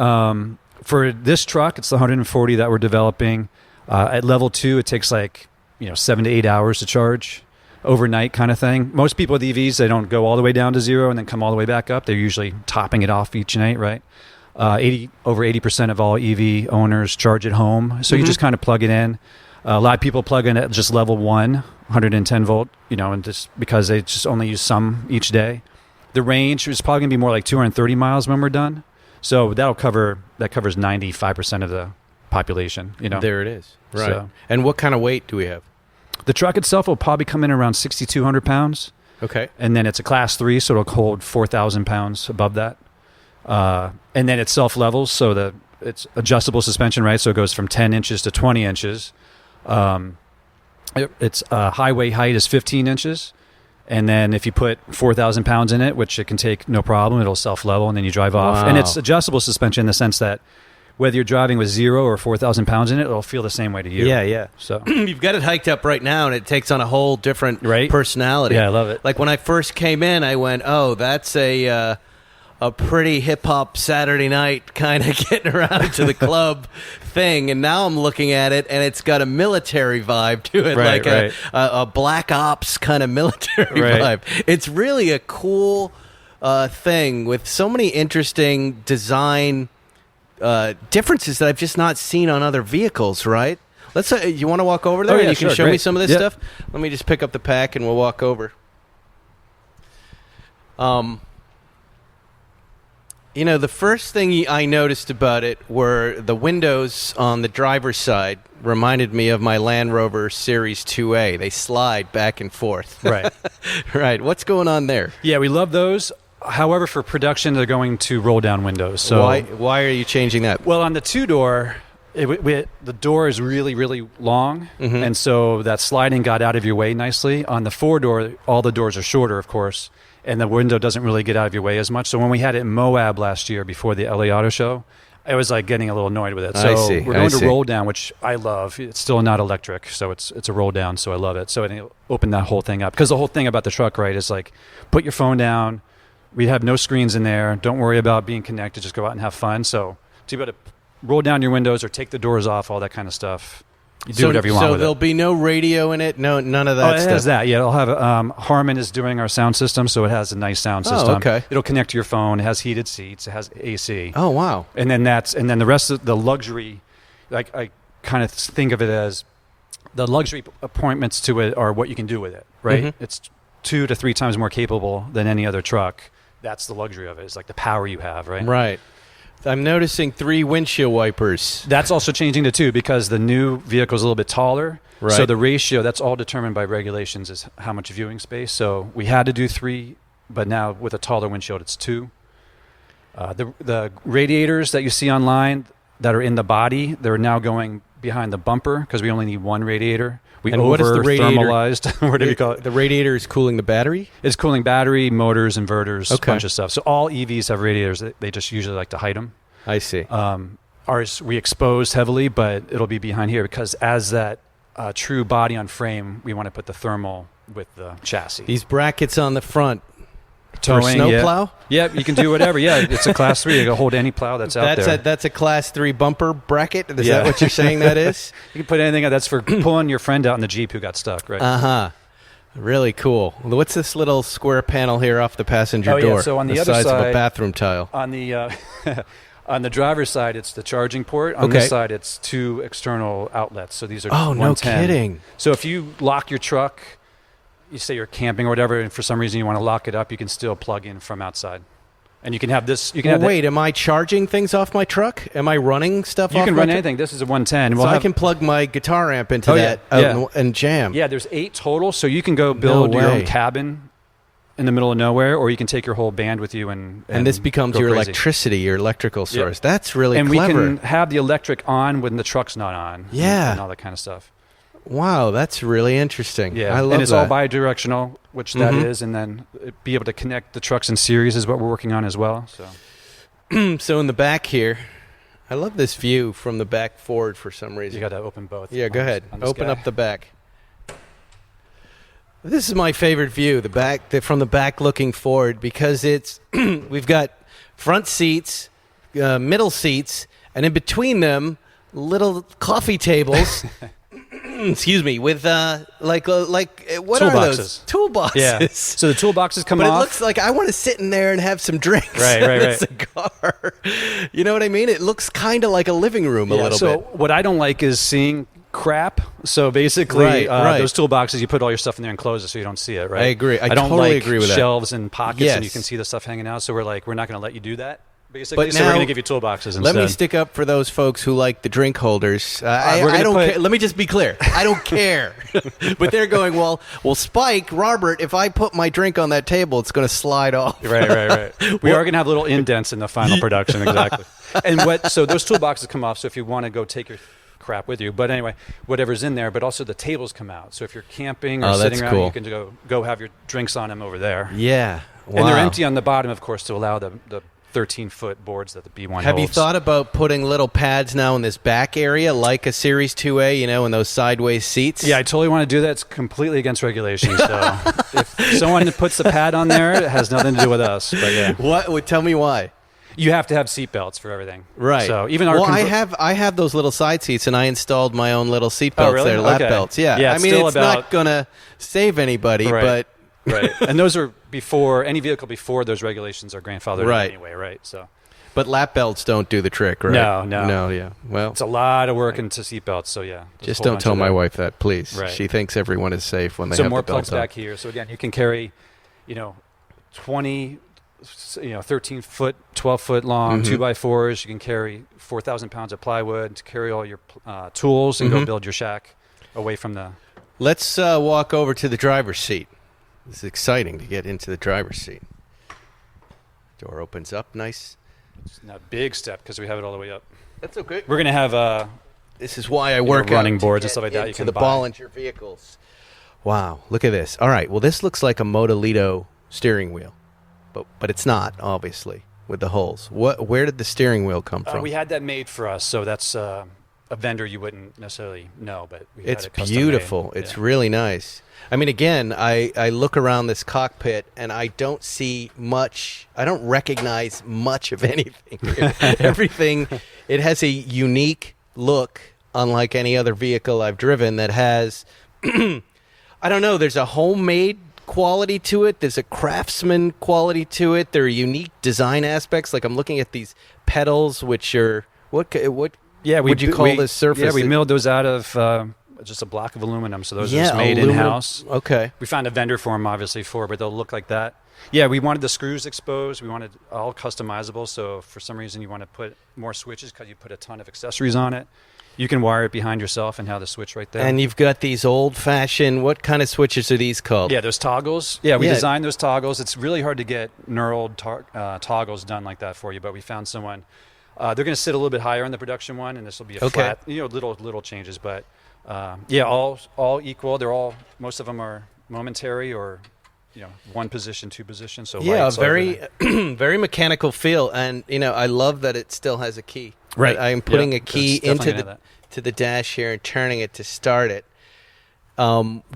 for this truck, it's the 140 that we're developing. At level 2, it takes 7 to 8 hours to charge overnight kind of thing. Most people with EVs, they don't go all the way down to 0 and then come all the way back up. They're usually topping it off each night, right? Over 80% of all EV owners charge at home. So you just kind of plug it in. A lot of people plug in at just level 1, 110 volt, and just because they just only use some each day. The range is probably going to be more like 230 miles when we're done. So that covers 95% of the population, There it is. Right. So, and what kind of weight do we have? The truck itself will probably come in around 6,200 pounds. Okay. And then it's a Class 3, so it'll hold 4,000 pounds above that. And then it self-levels, so it's adjustable suspension, right? So it goes from 10 inches to 20 inches. Its highway height is 15 inches. And then if you put 4,000 pounds in it, which it can take no problem, it'll self-level, and then you drive off. Wow. And it's adjustable suspension in the sense that whether you're driving with 0 or 4,000 pounds in it, it'll feel the same way to you. Yeah. So you've got it hiked up right now, and it takes on a whole different personality. Yeah, I love it. Like when I first came in, I went, "Oh, that's a pretty hip hop Saturday night kind of getting around to the club thing." And now I'm looking at it, and it's got a military vibe to it, a Black Ops kind of military vibe. It's really a cool thing with so many interesting design differences that I've just not seen on other vehicles, right? Let's. You want to walk over there and you can show me some of this stuff? Let me just pick up the pack and we'll walk over. The first thing I noticed about it were the windows on the driver's side reminded me of my Land Rover Series 2A. They slide back and forth. Right. Right. What's going on there? Yeah, we love those. However, for production, they're going to roll down windows. So why are you changing that? Well, on the 2-door, the door is really, really long, and so that sliding got out of your way nicely. On the 4-door, all the doors are shorter, of course, and the window doesn't really get out of your way as much. So when we had it in Moab last year before the LA Auto Show, I was like getting a little annoyed with it. I So see, we're I going to see. roll down, which I love. It's still not electric, so it's a roll down, so I love it. So it opened that whole thing up. Because the whole thing about the truck, right, is like put your phone down. We have no screens in there. Don't worry about being connected. Just go out and have fun. So to be able to roll down your windows or take the doors off, all that kind of stuff. You do whatever you want So with there'll it. be no radio in it? No, none of that It stuff? has that. Yeah, it'll have Harman is doing our sound system, so it has a nice sound system. okay. It'll connect to your phone. It has heated seats. It has AC. Oh, wow. And then the rest of the luxury, like I kind of think of it as the luxury appointments to it are what you can do with it, right? Mhm. It's 2 to 3 times more capable than any other truck. That's the luxury of it. It's like the power you have, right? Right. I'm noticing 3 windshield wipers. That's also changing to 2 because the new vehicle is a little bit taller. Right. So the ratio, that's all determined by regulations, is how much viewing space. So we had to do 3, but now with a taller windshield, it's 2. The radiators that you see online that are in the body, they're now going behind the bumper because we only need 1 radiator. We And what is the radiator? thermalized. What do you call it? The radiator is cooling the battery? It's cooling battery, motors, inverters, Okay. a bunch of stuff. So all EVs have radiators. They just usually like to hide them. I see. Ours we exposed heavily, but it'll be behind here because as that true body on frame, we want to put the thermal with the chassis. These brackets on the front for Towing, snow yeah. plow? Yeah, you can do whatever. Yeah, it's a class 3. You can hold any plow that's out there. That's a class 3 bumper bracket? Is Yeah. that what you're saying that is? You can put anything out. That's for pulling your friend out in the Jeep who got stuck, right? Uh-huh. Really cool. What's this little square panel here off the passenger Oh, yeah, door? so on the other size of a side- bathroom tile. On the on the driver's side, it's the charging port. On Okay. this side, it's 2 external outlets. So these are Oh, no 110. kidding. So if you lock your truck, you say you're camping or whatever, and for some reason you want to lock it up, you can still plug in from outside. And you can have this. You can Well, have wait, am I charging things off my truck? Am I running stuff You off can my run truck? anything. This is a 110. So I can plug my guitar amp into Oh, yeah, that yeah. and jam. Yeah, there's 8 total, so you can go build your way. own cabin in the middle of nowhere, or you can take your whole band with you and And this becomes go your crazy. electricity, your electrical Yeah. source. That's really And clever. we can have the electric on when the truck's not on. Yeah. and all that kind of stuff. Wow, that's really interesting. Yeah, I love and it's that. all bidirectional, which that Mhm. is, and then be able to connect the trucks in series is what we're working on as well. So So in the back here, I love this view from the back forward for some reason. you got to open both. Yeah, go on- ahead. on this Open guy. up the back. This is my favorite view, from the back looking forward, because it's we've got front seats, middle seats, and in between them, little coffee tables. Excuse me, with what are those? Toolboxes. Toolboxes. Yeah. So the toolboxes come But off. it looks like I want to sit in there and have some drinks Right, and right, a right. cigar. You know what I mean? It looks kind of like a living room a little so bit. what I don't like is seeing crap. So basically, Right. those toolboxes, you put all your stuff in there and close it so you don't see it, right? I agree. I don't totally like agree with that. shelves and pockets and you Yes. can see the stuff hanging out. So we're not going to let you do that, basically. But so we're now- going to give you toolboxes instead. Let me stick up for those folks who like the drink holders. we're I gonna don't put- care. Let me just be clear. I don't care. But they're going, well, Spike, Robert, if I put my drink on that table, it's going to slide off. Right. We are going to have little indents in the final production, exactly. And so those toolboxes come off. So if you want to go take your crap with you, but anyway, whatever's in there. But also the tables come out. So if you're camping or Oh, sitting that's around, cool. you can go have your drinks on them over there. Yeah. Wow. And they're empty on the bottom, of course, to allow the 13-foot boards that the B1 Have you holds. thought about putting little pads now in this back area, like a Series 2A, in those sideways seats? Yeah, I totally want to do that. It's completely against regulations. So if someone puts the pad on there, it has nothing to do with us. But yeah, What? Well, tell me why. you have to have seatbelts for everything. Right. So even our well, I have those little side seats, and I installed my own little seat Oh, belts really? there, lap Okay. belts. Yeah. Yeah, I it's mean, still it's about- not gonna save anybody, Right. but Right. And those are before any vehicle before those regulations are grandfathered in Right. anyway, right? So lap belts don't do the trick, right? No. Yeah. Well, it's a lot of work into seatbelts. So yeah, just hold don't on tell to my that. wife that, please. Right. She thinks everyone is safe when they So have more the belts plugs on. back here. So again, you can carry, 20, 13-foot, 12-foot long Mhm. 2x4s. You can carry 4,000 pounds of plywood to carry all your tools and go Mhm. build your shack away from the. Let's walk over to the driver's seat. It's exciting to get into the driver's seat. Door opens up, nice. It's not a big step because we have it all the way up. That's okay. We're gonna have This is why I work running out to boards and get stuff like that you into can the buy. Bollinger vehicles. Wow, look at this. All right, well, this looks like a Modelito steering wheel, but it's not, obviously. with the holes. Where did the steering wheel come from? We had that made for us, so that's a vendor you wouldn't necessarily know, but we It's had it custom beautiful. made. It's really nice. I mean, again, I look around this cockpit and I don't see much. I don't recognize much of anything. Everything, it has a unique look, unlike any other vehicle I've driven that has, I don't know, there's a homemade quality to it. There's a craftsman quality to it. There are unique design aspects. Like I'm looking at these pedals, which are, what would you call this surface? Yeah, we milled those out of just a block of aluminum, so those are just made in-house. Okay. We found a vendor for them, obviously, but they'll look like that. Yeah, we wanted the screws exposed. We wanted all customizable, so if for some reason you want to put more switches because you put a ton of accessories on it, you can wire it behind yourself and have the switch right there. And you've got these old-fashioned, what kind of switches are these called? Yeah, those toggles. Yeah, we designed those toggles. It's really hard to get knurled toggles done like that for you, but we found someone. They're going to sit a little bit higher on the production one, and this will be a flat, little changes, but all equal. They're all, most of them are momentary or, one position, two positions. So very, very mechanical feel, and I love that it still has a key. Right, I am putting a key into the dash here and turning it to start it.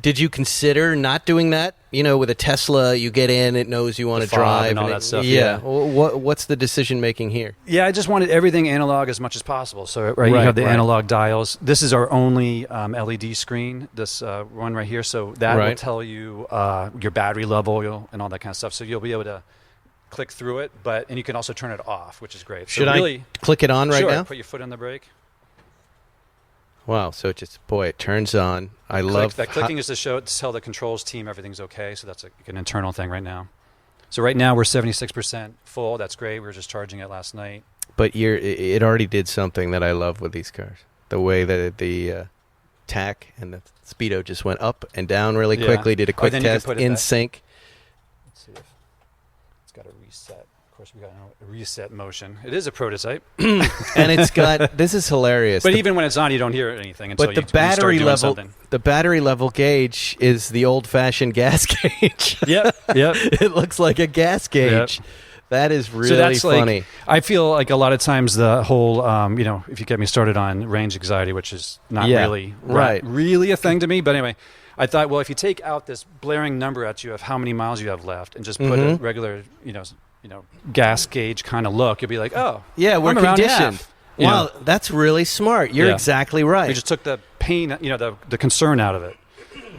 Did you consider not doing that? With a Tesla, you get in, it knows you want to drive and all that stuff. Yeah. What's the decision making here? Yeah, I just wanted everything analog as much as possible. So you have the analog dials. This is our only LED screen. This one right here. So that will tell you your battery level and all that kind of stuff. So you'll be able to click through it, and you can also turn it off, which is great. Should I click it on right now? Put your foot on the brake. Wow, so it turns on. I love that. Clicking is to tell the controls team everything's okay, so that's an internal thing right now. So right now we're 76% full. That's great. We were just charging it last night. But it already did something that I love with these cars. The way that the tack and the speedo just went up and down really quickly, did a quick test in sync. Let's see if it's got a reset. Of course, we got a reset motion. It is a prototype. And it's got, this is hilarious. But even when it's on, you don't hear anything until you start doing something. The battery level gauge is the old-fashioned gas gauge. Yep. It looks like a gas gauge. Yep. That is really funny. Like, I feel like a lot of times the whole, if you get me started on range anxiety, which is not really a thing to me. But anyway, I thought, well, if you take out this blaring number at you of how many miles you have left and just put a regular, gas gauge kind of look, you'll be like, oh, yeah, we're conditioned. Wow, that's really smart. You're exactly right. We just took the pain, the concern out of it.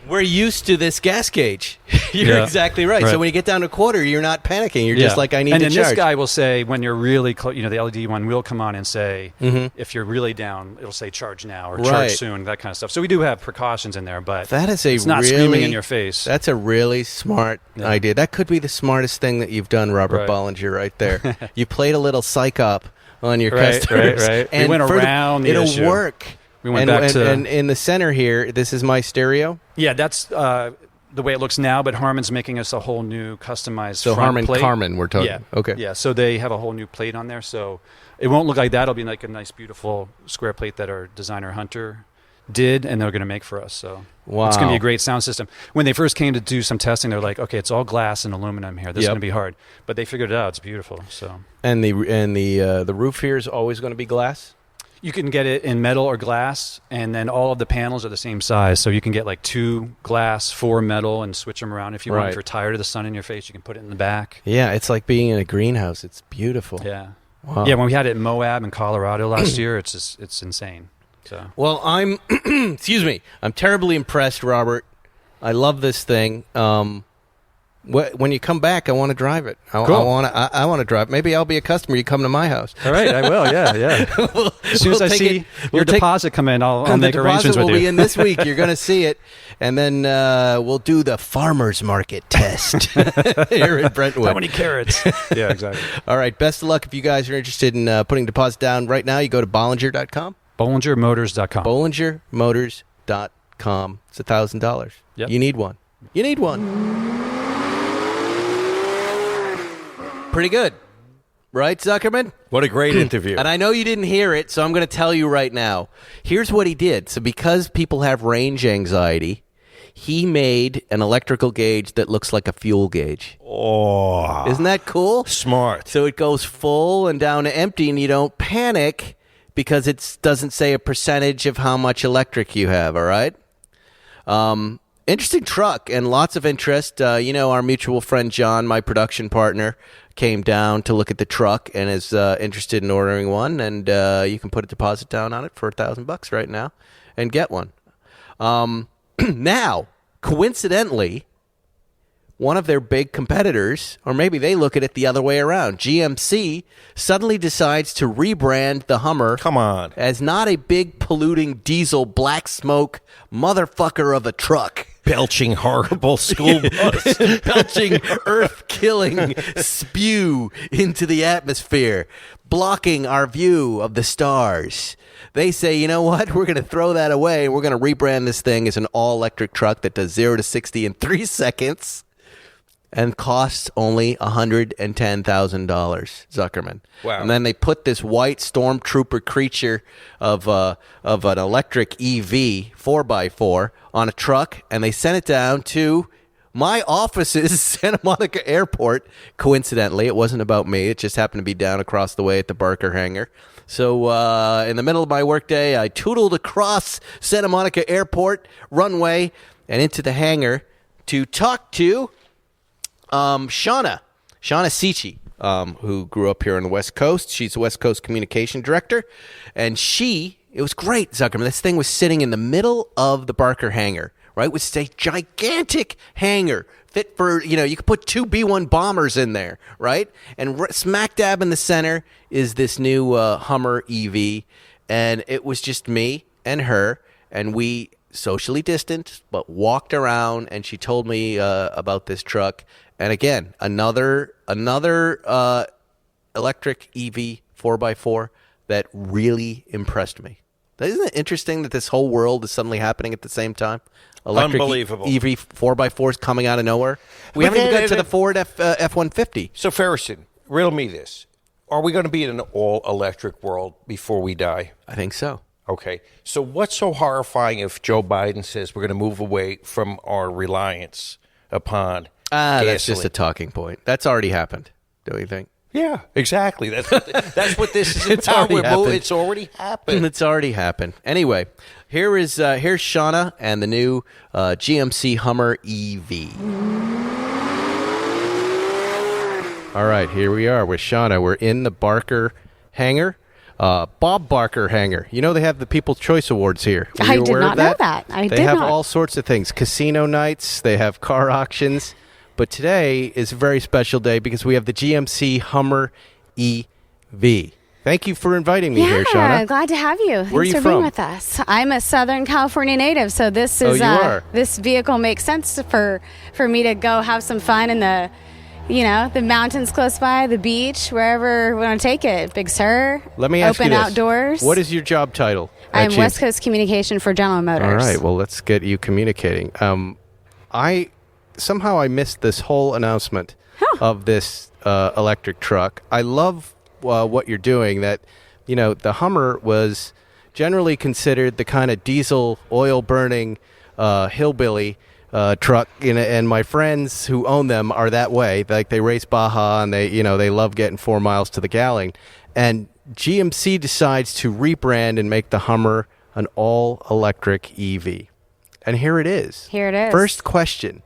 We're used to this gas gauge. You're exactly right. So when you get down to a quarter, you're not panicking. You're just like, I need to charge. And then this guy will say, when you're really close, the LED one will come on and say, if you're really down, it'll say charge now or charge soon, that kind of stuff. So we do have precautions in there, but it's not screaming in your face. That's a really smart idea. That could be the smartest thing that you've done, Robert Bollinger, right there. You played a little psych up on your customers. Right. And we went around the issue. It'll work. We went back to... And in the center here, this is my stereo? Yeah, that's the way it looks now, but Harman's making us a whole new customized front plate. Carmen, we're talking. Yeah. Okay. Yeah, so they have a whole new plate on there, so it won't look like that. It'll be like a nice, beautiful square plate that our designer, Hunter, did, and they're going to make for us. So it's going to be a great sound system. When they first came to do some testing, they're like, okay, it's all glass and aluminum here. This is going to be hard. But they figured it out. It's beautiful. So. And the roof here is always going to be glass? You can get it in metal or glass, and then all of the panels are the same size. So you can get like 2 glass, 4 metal, and switch them around if you want. If you're tired of the sun in your face, you can put it in the back. Yeah, it's like being in a greenhouse. It's beautiful. Yeah. Wow. Yeah, when we had it in Moab and Colorado last year, it's insane. So. Well, I'm excuse me. I'm terribly impressed, Robert. I love this thing. When you come back, I want to drive it. I want to drive. Maybe I'll be a customer. You come to my house. All right, I will. Yeah. As soon as I see your deposit come in, I'll make arrangements with you. The deposit will be in this week. You're going to see it, and then we'll do the farmers market test here in Brentwood. How many carrots? Yeah, exactly. All right. Best of luck if you guys are interested in putting deposit down right now. You go to Bollinger.com. BollingerMotors.com. BollingerMotors.com. It's $1,000. Yep. You need one. Pretty good. Right, Zuckerman? What a great interview. And I know you didn't hear it, so I'm going to tell you right now. Here's what he did. So because people have range anxiety, he made an electrical gauge that looks like a fuel gauge. Oh, Isn't that cool? smart. So it goes full and down to empty, and you don't panic because it doesn't say a percentage of how much electric you have, all right? Interesting truck and lots of interest. Our mutual friend John, my production partner, came down to look at the truck and is interested in ordering one, and you can put a deposit down on it for $1,000 right now and get one. Now, coincidentally, one of their big competitors, or maybe they look at it the other way around, GMC suddenly decides to rebrand the Hummer Come on. as not a big polluting diesel black smoke motherfucker of a truck. Belching horrible school bus. Belching earth-killing spew into the atmosphere, blocking our view of the stars. They say, you know what? We're going to throw that away. We're going to rebrand this thing as an all-electric truck that does 0 to 60 in 3 seconds and costs only $110,000, Zuckerman. Wow. And then they put this white stormtrooper creature of an electric EV 4x4 on a truck, and they sent it down to my office's Santa Monica Airport. Coincidentally, it wasn't about me. It just happened to be down across the way at the Barker hangar. So in the middle of my workday, I tootled across Santa Monica Airport runway and into the hangar to talk to Shauna Sichi, who grew up here on the West Coast. She's the West Coast Communication Director. And it was great, Zuckerman. This thing was sitting in the middle of the Barker hangar, right? It was a gigantic hangar fit for, you could put 2 B-1 bombers in there, right? And smack dab in the center is this new Hummer EV. And it was just me and her, and we socially distanced, but walked around, and she told me about this truck. And again, another electric EV 4x4 that really impressed me. Isn't it interesting that this whole world is suddenly happening at the same time? Electric Unbelievable. EV 4x4s coming out of nowhere. We haven't even got to the Ford F-150. So, Ferguson, riddle me this. Are we going to be in an all-electric world before we die? I think so. Okay. So what's so horrifying if Joe Biden says we're going to move away from our reliance upon gasoline? That's just a talking point. That's already happened, don't you think? Yeah, exactly. That's what this is It's about. already happened. It's already happened. It's already happened. Anyway, here's Shauna and the new GMC Hummer EV. All right, here we are with Shauna. We're in the Barker hangar. Bob Barker hangar. You know they have the People's Choice Awards here. Were I you did aware not of that? know that. I They did have not. all sorts of things. Casino nights. They have car auctions. But today is a very special day because we have the GMC Hummer EV. Thank you for inviting me here, Shauna. Glad to have you. Where are you Thanks for from? being with us. I'm a Southern California native, so this is you are? this vehicle makes sense for me to go have some fun in the mountains close by, the beach, wherever we want to take it. Big Sur. Let me ask open you this. outdoors. What is your job title? at I'm GMC? West Coast Communication for General Motors. All right. Well, let's get you communicating. I missed this whole announcement of this electric truck. I love what you're doing. That the Hummer was generally considered the kind of diesel, oil burning hillbilly truck, and my friends who own them are that way. Like they race Baja, and they love getting 4 miles to the gallon. And GMC decides to rebrand and make the Hummer an all-electric EV. And here it is. Here it is. First question.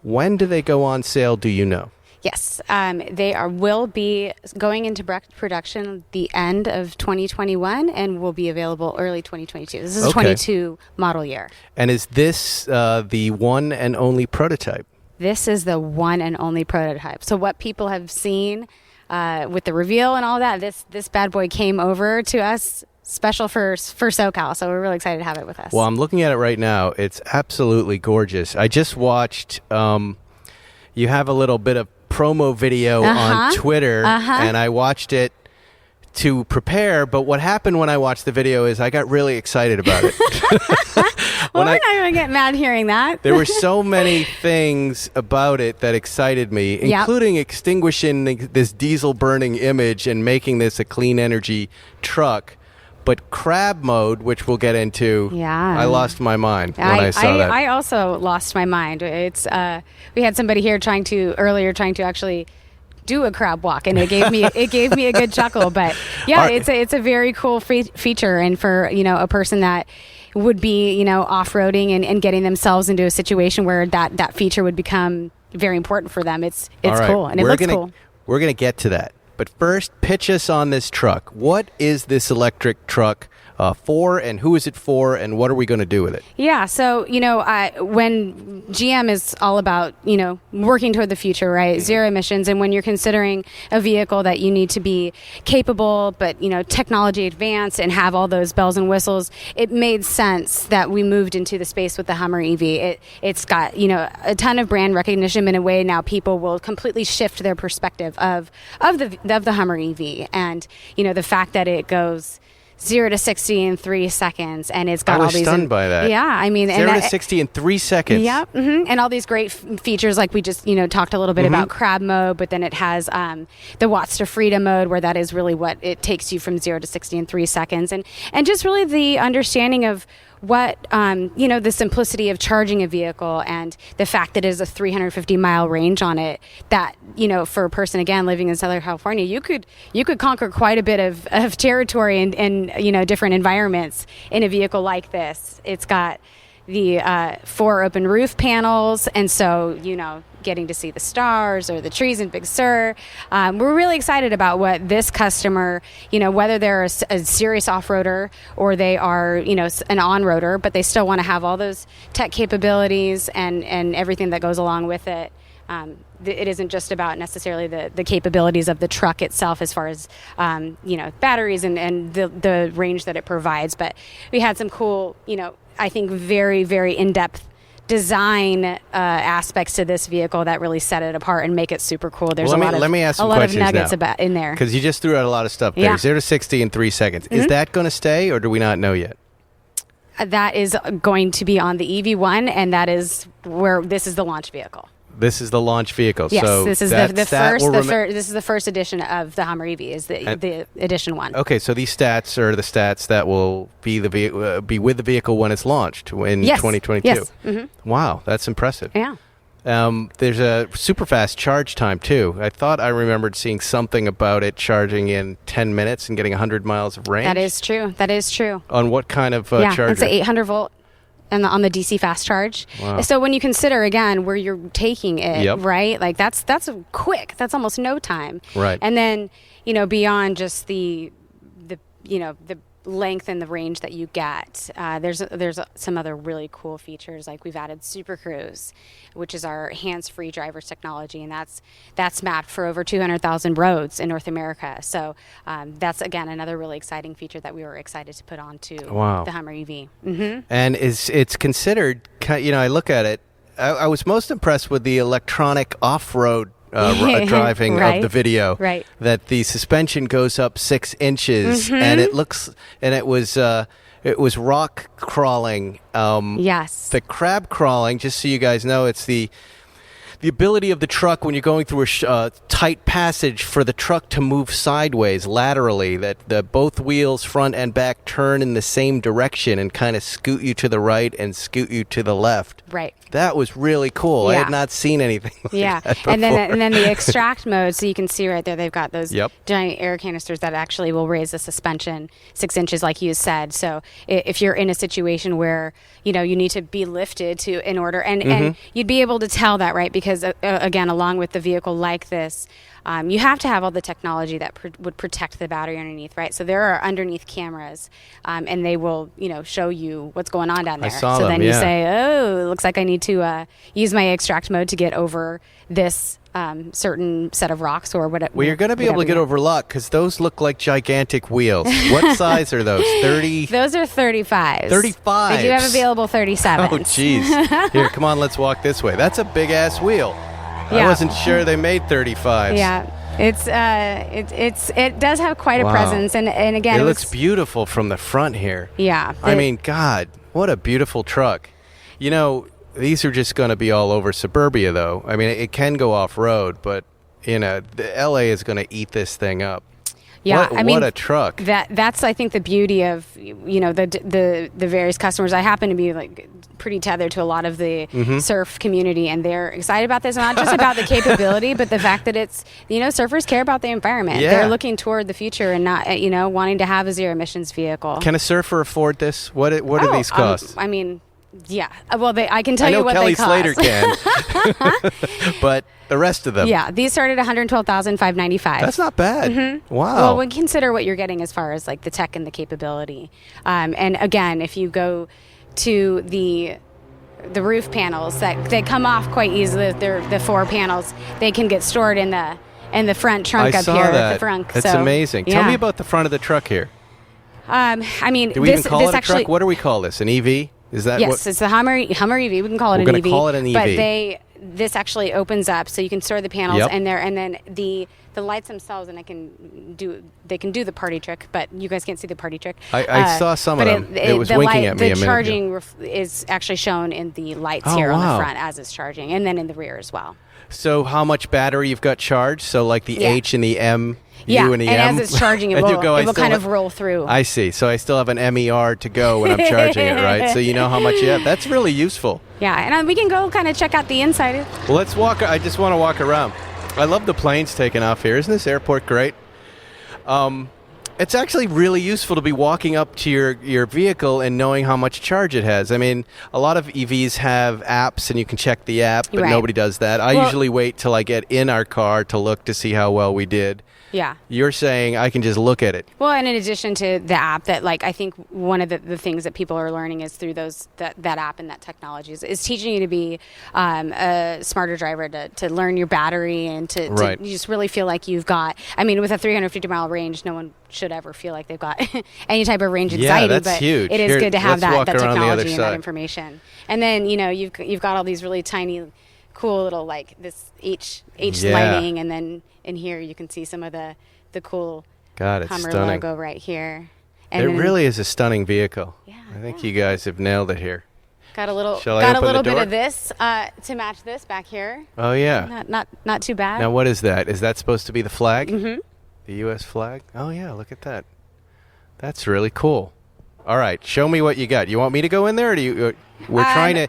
When do they go on sale, do you know? Yes, they will be going into production the end of 2021 and will be available early 2022. This is a 22 model year. And is this the one and only prototype? This is the one and only prototype. So what people have seen with the reveal and all that, this bad boy came over to us special for SoCal. So we're really excited to have it with us. Well, I'm looking at it right now. It's absolutely gorgeous. I just watched, you have a little bit of promo video on Twitter, and I watched it to prepare, but what happened when I watched the video is I got really excited about it. Well, we're not going to get mad hearing that. There were so many things about it that excited me, including extinguishing this diesel burning image and making this a clean energy truck. But crab mode, which we'll get into, Yeah. I lost my mind when I saw that. I also lost my mind. It's we had somebody here trying to actually do a crab walk, and it gave me a good chuckle. But yeah, it's a very cool feature, and for a person that would be off-roading and getting themselves into a situation where that feature would become very important for them. It's right. cool, and it looks cool. We're gonna get to that, but first, pitch us on this truck. What is this electric truck for, and who is it for, and what are we going to do with it? Yeah, so, when GM is all about, working toward the future, right? Zero emissions. And when you're considering a vehicle that you need to be capable, but, technology advanced and have all those bells and whistles, it made sense that we moved into the space with the Hummer EV. It's got, a ton of brand recognition. In a way now people will completely shift their perspective of the Hummer EV. And, the fact that it goes 0 to 60 in 3 seconds, and it's got all these. I was stunned by that. Yeah, I mean, 0 to 60 in 3 seconds. Yeah, and all these great features, like we just talked a little bit about crab mode, but then it has the watts to freedom mode, where that is really what it takes you from 0 to 60 in 3 seconds, and just really the understanding of what the simplicity of charging a vehicle, and the fact that it is a 350-mile range on it, that for a person again living in Southern California, you could conquer quite a bit of territory and different environments in a vehicle like this. It's got the 4 open roof panels, and so getting to see the stars or the trees in Big Sur. We're really excited about what this customer, whether they're a serious off-roader or they are, an on-roader, but they still want to have all those tech capabilities and everything that goes along with it. It isn't just about necessarily the capabilities of the truck itself as far as, batteries and the range that it provides, but we had some cool, I think very, very in-depth design aspects to this vehicle that really set it apart and make it super cool. There's let me ask some questions nuggets now, about in there. Because you just threw out a lot of stuff there. Yeah. 0 to 60 in 3 seconds. Is that going to stay, or do we not know yet? That is going to be on the EV1, and that is where this is the launch vehicle. This is the launch vehicle. Yes, so this is this is the first edition of the Hummer EV. Is the edition 1? Okay, so these stats are the stats that will be be with the vehicle when it's launched in 2022. Yes. Mm-hmm. Wow, that's impressive. Yeah. There's a super fast charge time too. I thought I remembered seeing something about it charging in 10 minutes and getting 100 miles of range. That is true. On what kind of charger? It's an 800 volt. And on the DC fast charge. Wow. So when you consider again where you're taking it, Yep. right? Like that's quick. That's almost no time. Right. And then beyond just the length and the range that you get, there's some other really cool features. Like we've added Super Cruise, which is our hands-free driver's technology, and that's mapped for over 200,000 roads in North America. So that's again another really exciting feature that we were excited to put onto the Hummer EV. Mm-hmm. And it's considered. I look at it. I was most impressed with the electronic off-road driving right. of the video. Right. That the suspension goes up 6 inches, and it was rock crawling. Yes. The crab crawling, just so you guys know, it's the ability of the truck when you're going through a tight passage for the truck to move sideways laterally, that the both wheels front and back turn in the same direction and kind of scoot you to the right and scoot you to the left. Right. That was really cool. Yeah. I had not seen anything like that before. and then the extract mode, so you can see right there they've got those Yep. giant air canisters that actually will raise the suspension 6 inches, like you said. So if you're in a situation where you need to be lifted in order, and you'd be able to tell that, right? Because again, along with the vehicle like this, you have to have all the technology that would protect the battery underneath, right? So there are underneath cameras, and they will, show you what's going on down there. I saw so them, then you yeah. say, oh, it looks like I need to use my extract mode to get over this certain set of rocks or whatever. Well, you're going to be able to get over luck because those look like gigantic wheels. What size are those? 30? Those are 35s. 35s. They do have available 37s. Oh, jeez. Here, come on, let's walk this way. That's a big-ass wheel. I Yeah. wasn't sure they made 35s. Yeah. It does have quite a Wow. presence, and again, It looks beautiful from the front here. Yeah. I mean, God, what a beautiful truck. These are just going to be all over suburbia, though. I mean, it can go off-road, but, the LA is going to eat this thing up. Yeah, what a truck. That's I think the beauty of the various customers. I happen to be like pretty tethered to a lot of the surf community, and they're excited about this. Not just about the capability, but the fact that it's surfers care about the environment. Yeah. They're looking toward the future and not wanting to have a zero emissions vehicle. Can a surfer afford this? What do these cost? Yeah. Well, I can tell you what Kelly they cost. Slater can, but the rest of them. Yeah, these start at $112,595. That's not bad. Wow. Well, when consider what you're getting as far as like the tech and the capability, and again, if you go to the roof panels that they come off quite easily, they're the 4 panels. They can get stored in the front trunk I up saw here. That. At the front. That's amazing. Yeah. Tell me about the front of the truck here. Do we even call it a truck? What do we call this? An EV? Is that yes, it's the Hummer EV. We can call it We're an gonna EV. call it an EV. But this actually opens up so you can store the panels Yep. in there, and then the lights themselves, and they can do the party trick, but you guys can't see the party trick. I saw some of them. It was winking at me a minute The ago. charging is actually shown in the lights here on wow. the front as it's charging, and then in the rear as well. So how much battery you've got charged? So like the H and the M, Yeah, U and the and M. as it's charging, it And you will, go, it I will still kind have- of roll through. I see. So I still have an MER to go when I'm charging it, right? So you know how much you have. That's really useful. Yeah, and we can go kind of check out the inside. Well, let's walk. I just want to walk around. I love the planes taking off here. Isn't this airport great? It's actually really useful to be walking up to your vehicle and knowing how much charge it has. I mean, a lot of EVs have apps, and you can check the app, but Right. nobody does that. I usually wait till I get in our car to look to see how well we did. Yeah. You're saying I can just look at it. Well, and in addition to the app, that I think one of the things that people are learning is through that app and that technology is teaching you to be a smarter driver, to learn your battery, and to Right. you just really feel like you've got. I mean, with a 350-mile range, no one should ever feel like they've got any type of range anxiety. that's but huge. it is Here, good to have let's walk that around the other technology and that side. information. And then you've got all these really tiny, cool little this H Yeah. lighting, and then in here you can see some of the cool God, it's Hummer stunning. logo right here. It And then really is a stunning vehicle. Yeah, I think you guys have nailed it here. got a little Shall I open the bit door? of this to match this back here. Oh, yeah. Not too bad. Now, what is that? Is that supposed to be the flag? Mm-hmm. The U.S. flag? Oh, yeah, look at that. That's really cool. All right, show me what you got. You want me to go in there, or do you? We're trying to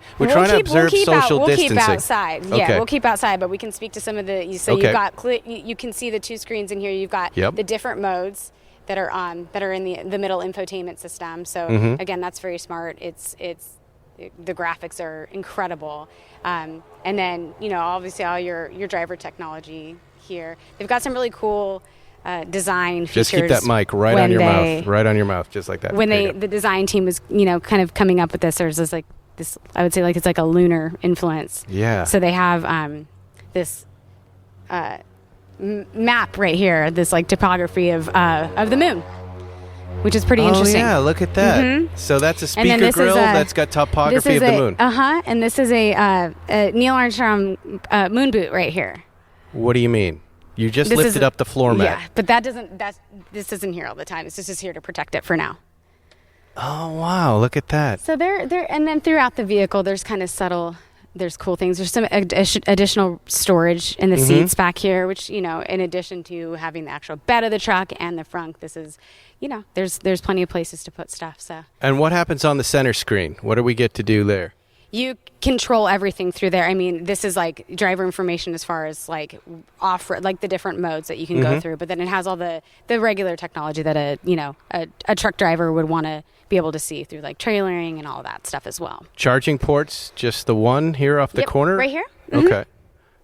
observe social distancing. We'll keep outside. Okay. Yeah, we'll keep outside, but we can speak to some of the. So Okay. you've got you can see the 2 screens in here. You've got Yep. the different modes that are in the middle infotainment system. So Mm-hmm. again, that's very smart. The graphics are incredible, and then obviously all your driver technology here. They've got some really cool design features. Just keep that mic right on your mouth, just like that. When There you the design team was kind of coming up with this, there's this I would say it's like a lunar influence. Yeah. So they have this map right here, this topography of the moon, which is pretty interesting. Oh yeah, look at that. Mhm. So that's a And then speaker this grill is that's got topography of the moon. And this is a Neil Armstrong moon boot right here. What do you mean? You just This lifted is up the floor mat. Yeah, but this isn't here all the time. It's just here to protect it for now. Oh wow, look at that. So there, and then throughout the vehicle, there's kind of subtle. There's cool things. There's some additional storage in the seats back here, which in addition to having the actual bed of the truck and the front, this is, there's plenty of places to put stuff. So. And what happens on the center screen? What do we get to do there? You control everything through there. I mean, this is driver information as far as off-road, the different modes that you can go through. But then it has all the regular technology that a truck driver would want to be able to see through trailering and all that stuff as well. Charging ports, just the one here off the Yep, corner? right here. Okay.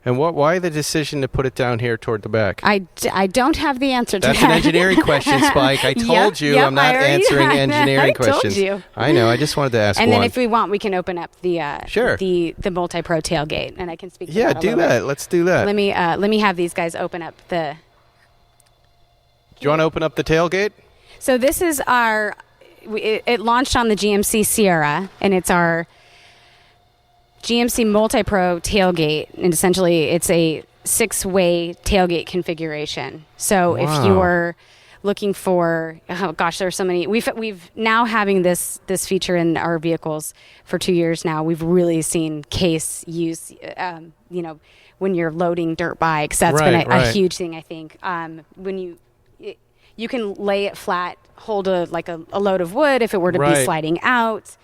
And why the decision to put it down here toward the back? I don't have the answer to That's that. an engineering question, Spike. I told you Yep, I'm not I already- answering engineering I told questions. you. I know. I just wanted to ask And one. then if we want, we can open up the Sure. the multi-pro tailgate, and I can speak to yeah, that a do little that. bit. Let's do that. Let me have these guys open up the. Do you want to open up the tailgate? So this is our. It launched on the GMC Sierra, and it's our GMC Multi-Pro tailgate, and essentially it's a 6-way tailgate configuration. So if Wow. you're looking for, oh gosh, there's so many. We've now having this feature in our vehicles for 2 years now. We've really seen case use. When you're loading dirt bikes, that's been a Right. huge thing. I think when You can lay it flat, hold a load of wood if it were to be sliding out.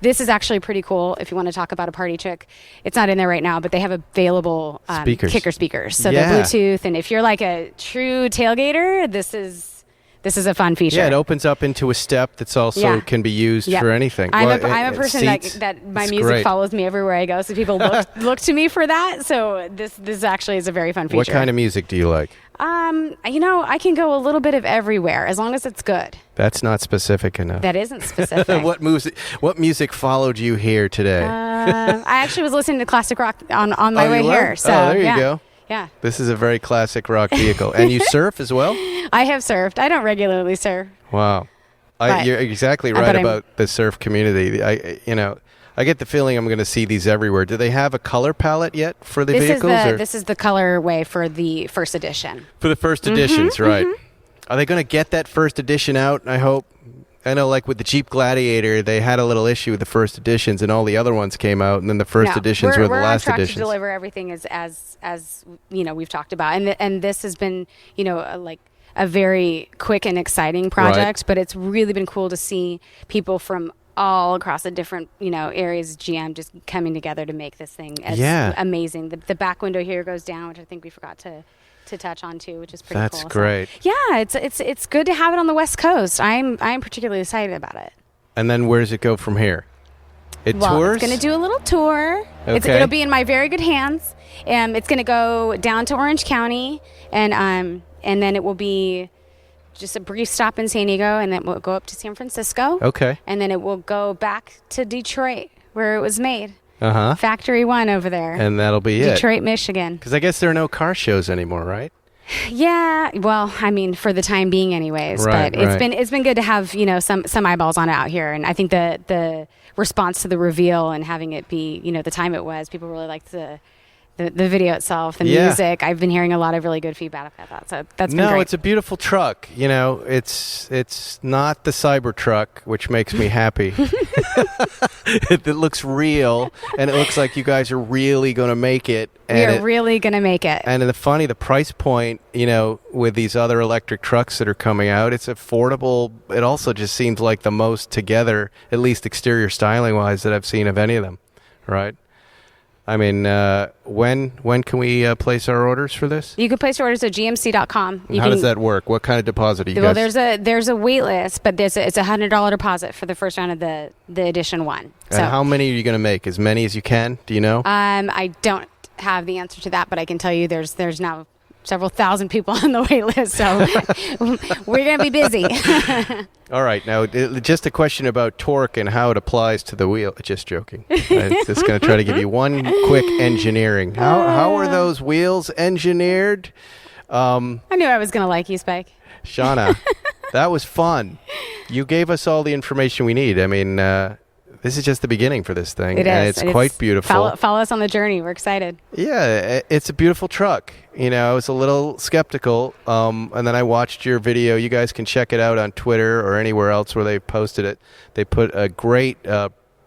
This is actually pretty cool if you want to talk about a party trick. It's not in there right now, but they have available kicker speakers. So they're Bluetooth, and if you're like a true tailgater, this is a fun feature. Yeah, it opens up into a step that's also can be used for anything. I'm a person that my music follows me everywhere I go, so people look to me for that. So this actually is a very fun feature. What kind of music do you like? I can go a little bit of everywhere as long as it's good. That's not specific enough. That isn't specific. What music followed you here today? I actually was listening to classic rock on my way here. So there you go. Yeah. This is a very classic rock vehicle. And you surf as well? I have surfed. I don't regularly surf. Wow. You're exactly right about the surf community. I get the feeling I'm going to see these everywhere. Do they have a color palette yet for the vehicles? This is the colorway for the first edition. For the first editions, right. Are they going to get that first edition out, I hope? I know, like with the Jeep Gladiator, they had a little issue with the first editions, and all the other ones came out, and then the first editions were the last editions. We're on track to deliver everything as we've talked about, and this has been a very quick and exciting project, but it's really been cool to see people from all across the different areas of GM just coming together to make this thing amazing. The back window here goes down, which I think we forgot to touch on too, which is pretty cool. That's great. So, yeah, it's good to have it on the West Coast. I'm particularly excited about it. And then where does it go from here? Tours? It's going to do a little tour. Okay. It'll be in my very good hands. It's going to go down to Orange County, and then it will be just a brief stop in San Diego, and then we'll go up to San Francisco. Okay. And then it will go back to Detroit, where it was made. Uh-huh. Factory 1 over there. And that'll be Detroit, Michigan. Because I guess there are no car shows anymore, right? Yeah, well, I mean, for the time being, anyways. Right, but it's been good to have some eyeballs on it out here, and I think the response to the reveal and having it be the time it was, people really liked the video itself, the music. I've been hearing a lot of really good feedback about that, so that's been great. No, it's a beautiful truck. It's not the Cybertruck, which makes me happy. It looks real, and it looks like you guys are really going to make it. We're really going to make it. And the price point, with these other electric trucks that are coming out, it's affordable. It also just seems like the most together, at least exterior styling-wise, that I've seen of any of them, right? I mean, when can we place our orders for this? You can place your orders at gmc.com. How does that work? What kind of deposit do you guys? There's a wait list, but it's a $100 deposit for the first round of the edition 1. And how many are you going to make? As many as you can? Do you know? I don't have the answer to that, but I can tell you there's now several thousand people on the wait list, so we're going to be busy. All right. Now, just a question about torque and how it applies to the wheel. Just joking. I'm just going to try to give you one quick engineering. How are those wheels engineered? I knew I was going to like you, Spike. Shauna, that was fun. You gave us all the information we need. I mean, this is just the beginning for this thing. It is. It's quite beautiful. Follow us on the journey. We're excited. Yeah, it's a beautiful truck. I was a little skeptical, and then I watched your video. You guys can check it out on Twitter or anywhere else where they posted it. They put a great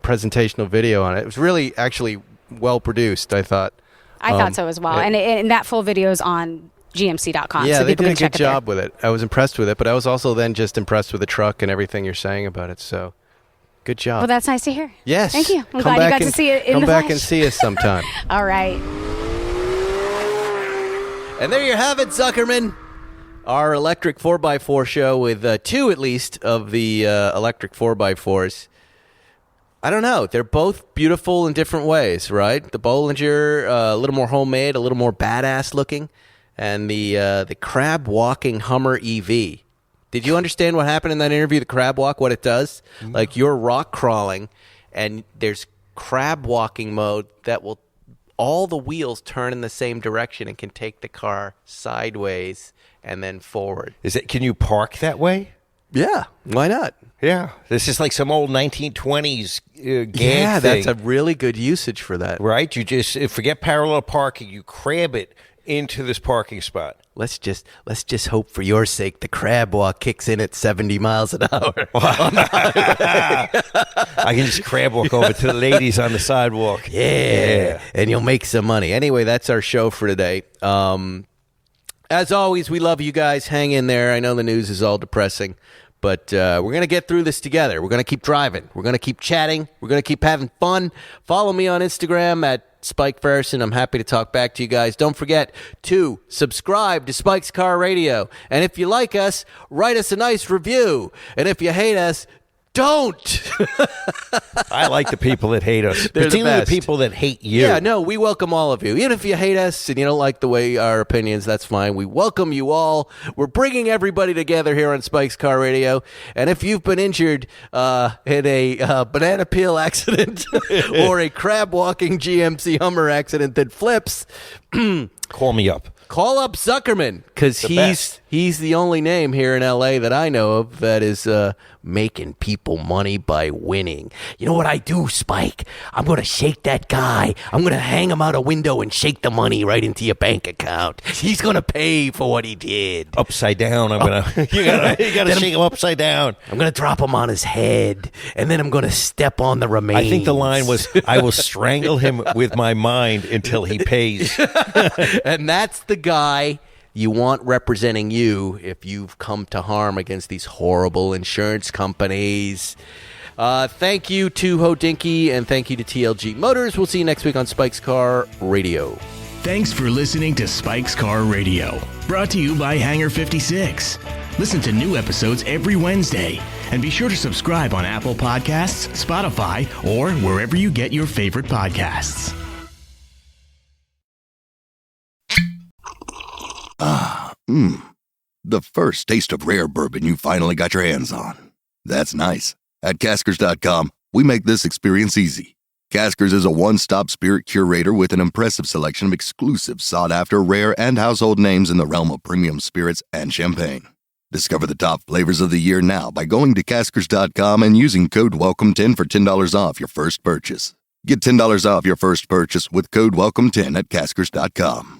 presentational video on it. It was really, actually well produced, I thought. I thought so as well. And that full video is on gmc.com. Yeah, so they people did a can check good job with it. I was impressed with it, but I was also then just impressed with the truck and everything you're saying about it. So, good job. Well, that's nice to hear. Yes. Thank you. I'm glad you got to see it in the flesh. Come back and see us sometime. All right. And there you have it, Zuckerman. Our electric 4x4 show with two, at least, of the electric 4x4s. I don't know. They're both beautiful in different ways, right? The Bollinger, a little more homemade, a little more badass looking. And the crab walking Hummer EV. Did you understand what happened in that interview, the crab walk, what it does? Mm-hmm. Like you're rock crawling, and there's crab walking mode that will all the wheels turn in the same direction and can take the car sideways and then forward. Can you park that way? Yeah, why not? Yeah, this is like some old 1920s gag Yeah, thing. that's a really good usage for that. Right? You just forget parallel parking. You crab it into this parking spot. Let's just hope for your sake the crab walk kicks in at 70 miles an hour. I can just crab walk over to the ladies on the sidewalk. Yeah, and you'll make some money. Anyway, that's our show for today. As always, we love you guys. Hang in there. I know the news is all depressing, but we're going to get through this together. We're going to keep driving. We're going to keep chatting. We're going to keep having fun. Follow me on Instagram at Spike Ferguson. I'm happy to talk back to you guys. Don't forget to subscribe to Spike's Car Radio. And if you like us, write us a nice review. And if you hate us, don't. I like the people that hate us. They're the particularly best. the people that hate you. Yeah, no, we welcome all of you. Even if you hate us and you don't like the way our opinions, that's fine. We welcome you all. We're bringing everybody together here on Spike's Car Radio. And if you've been injured in a banana peel accident or a crab walking GMC Hummer accident that flips, Call me up. call up Zuckerman, because best. he's the only name here in L.A. that I know of that is making people money by winning. You know what I do, Spike? I'm going to shake that guy. I'm going to hang him out a window and shake the money right into your bank account. He's going to pay for what he did. Upside down. I'm gonna. You gotta shake him upside down. I'm going to drop him on his head, and then I'm going to step on the remains. I think the line was, "I will strangle him with my mind until he pays." And that's the guy you want representing you if you've come to harm against these horrible insurance companies. Thank you to Hodinky, and thank you to TLG Motors. We'll see you next week on Spike's Car Radio. Thanks for listening to Spike's Car Radio, brought to you by Hangar 56. Listen to new episodes every Wednesday, and be sure to subscribe on Apple Podcasts, Spotify, or wherever you get your favorite podcasts. The first taste of rare bourbon you finally got your hands on. That's nice. At Caskers.com, we make this experience easy. Caskers is a one-stop spirit curator with an impressive selection of exclusive, sought-after, rare, and household names in the realm of premium spirits and champagne. Discover the top flavors of the year now by going to Caskers.com and using code WELCOME10 for $10 off your first purchase. Get $10 off your first purchase with code WELCOME10 at Caskers.com.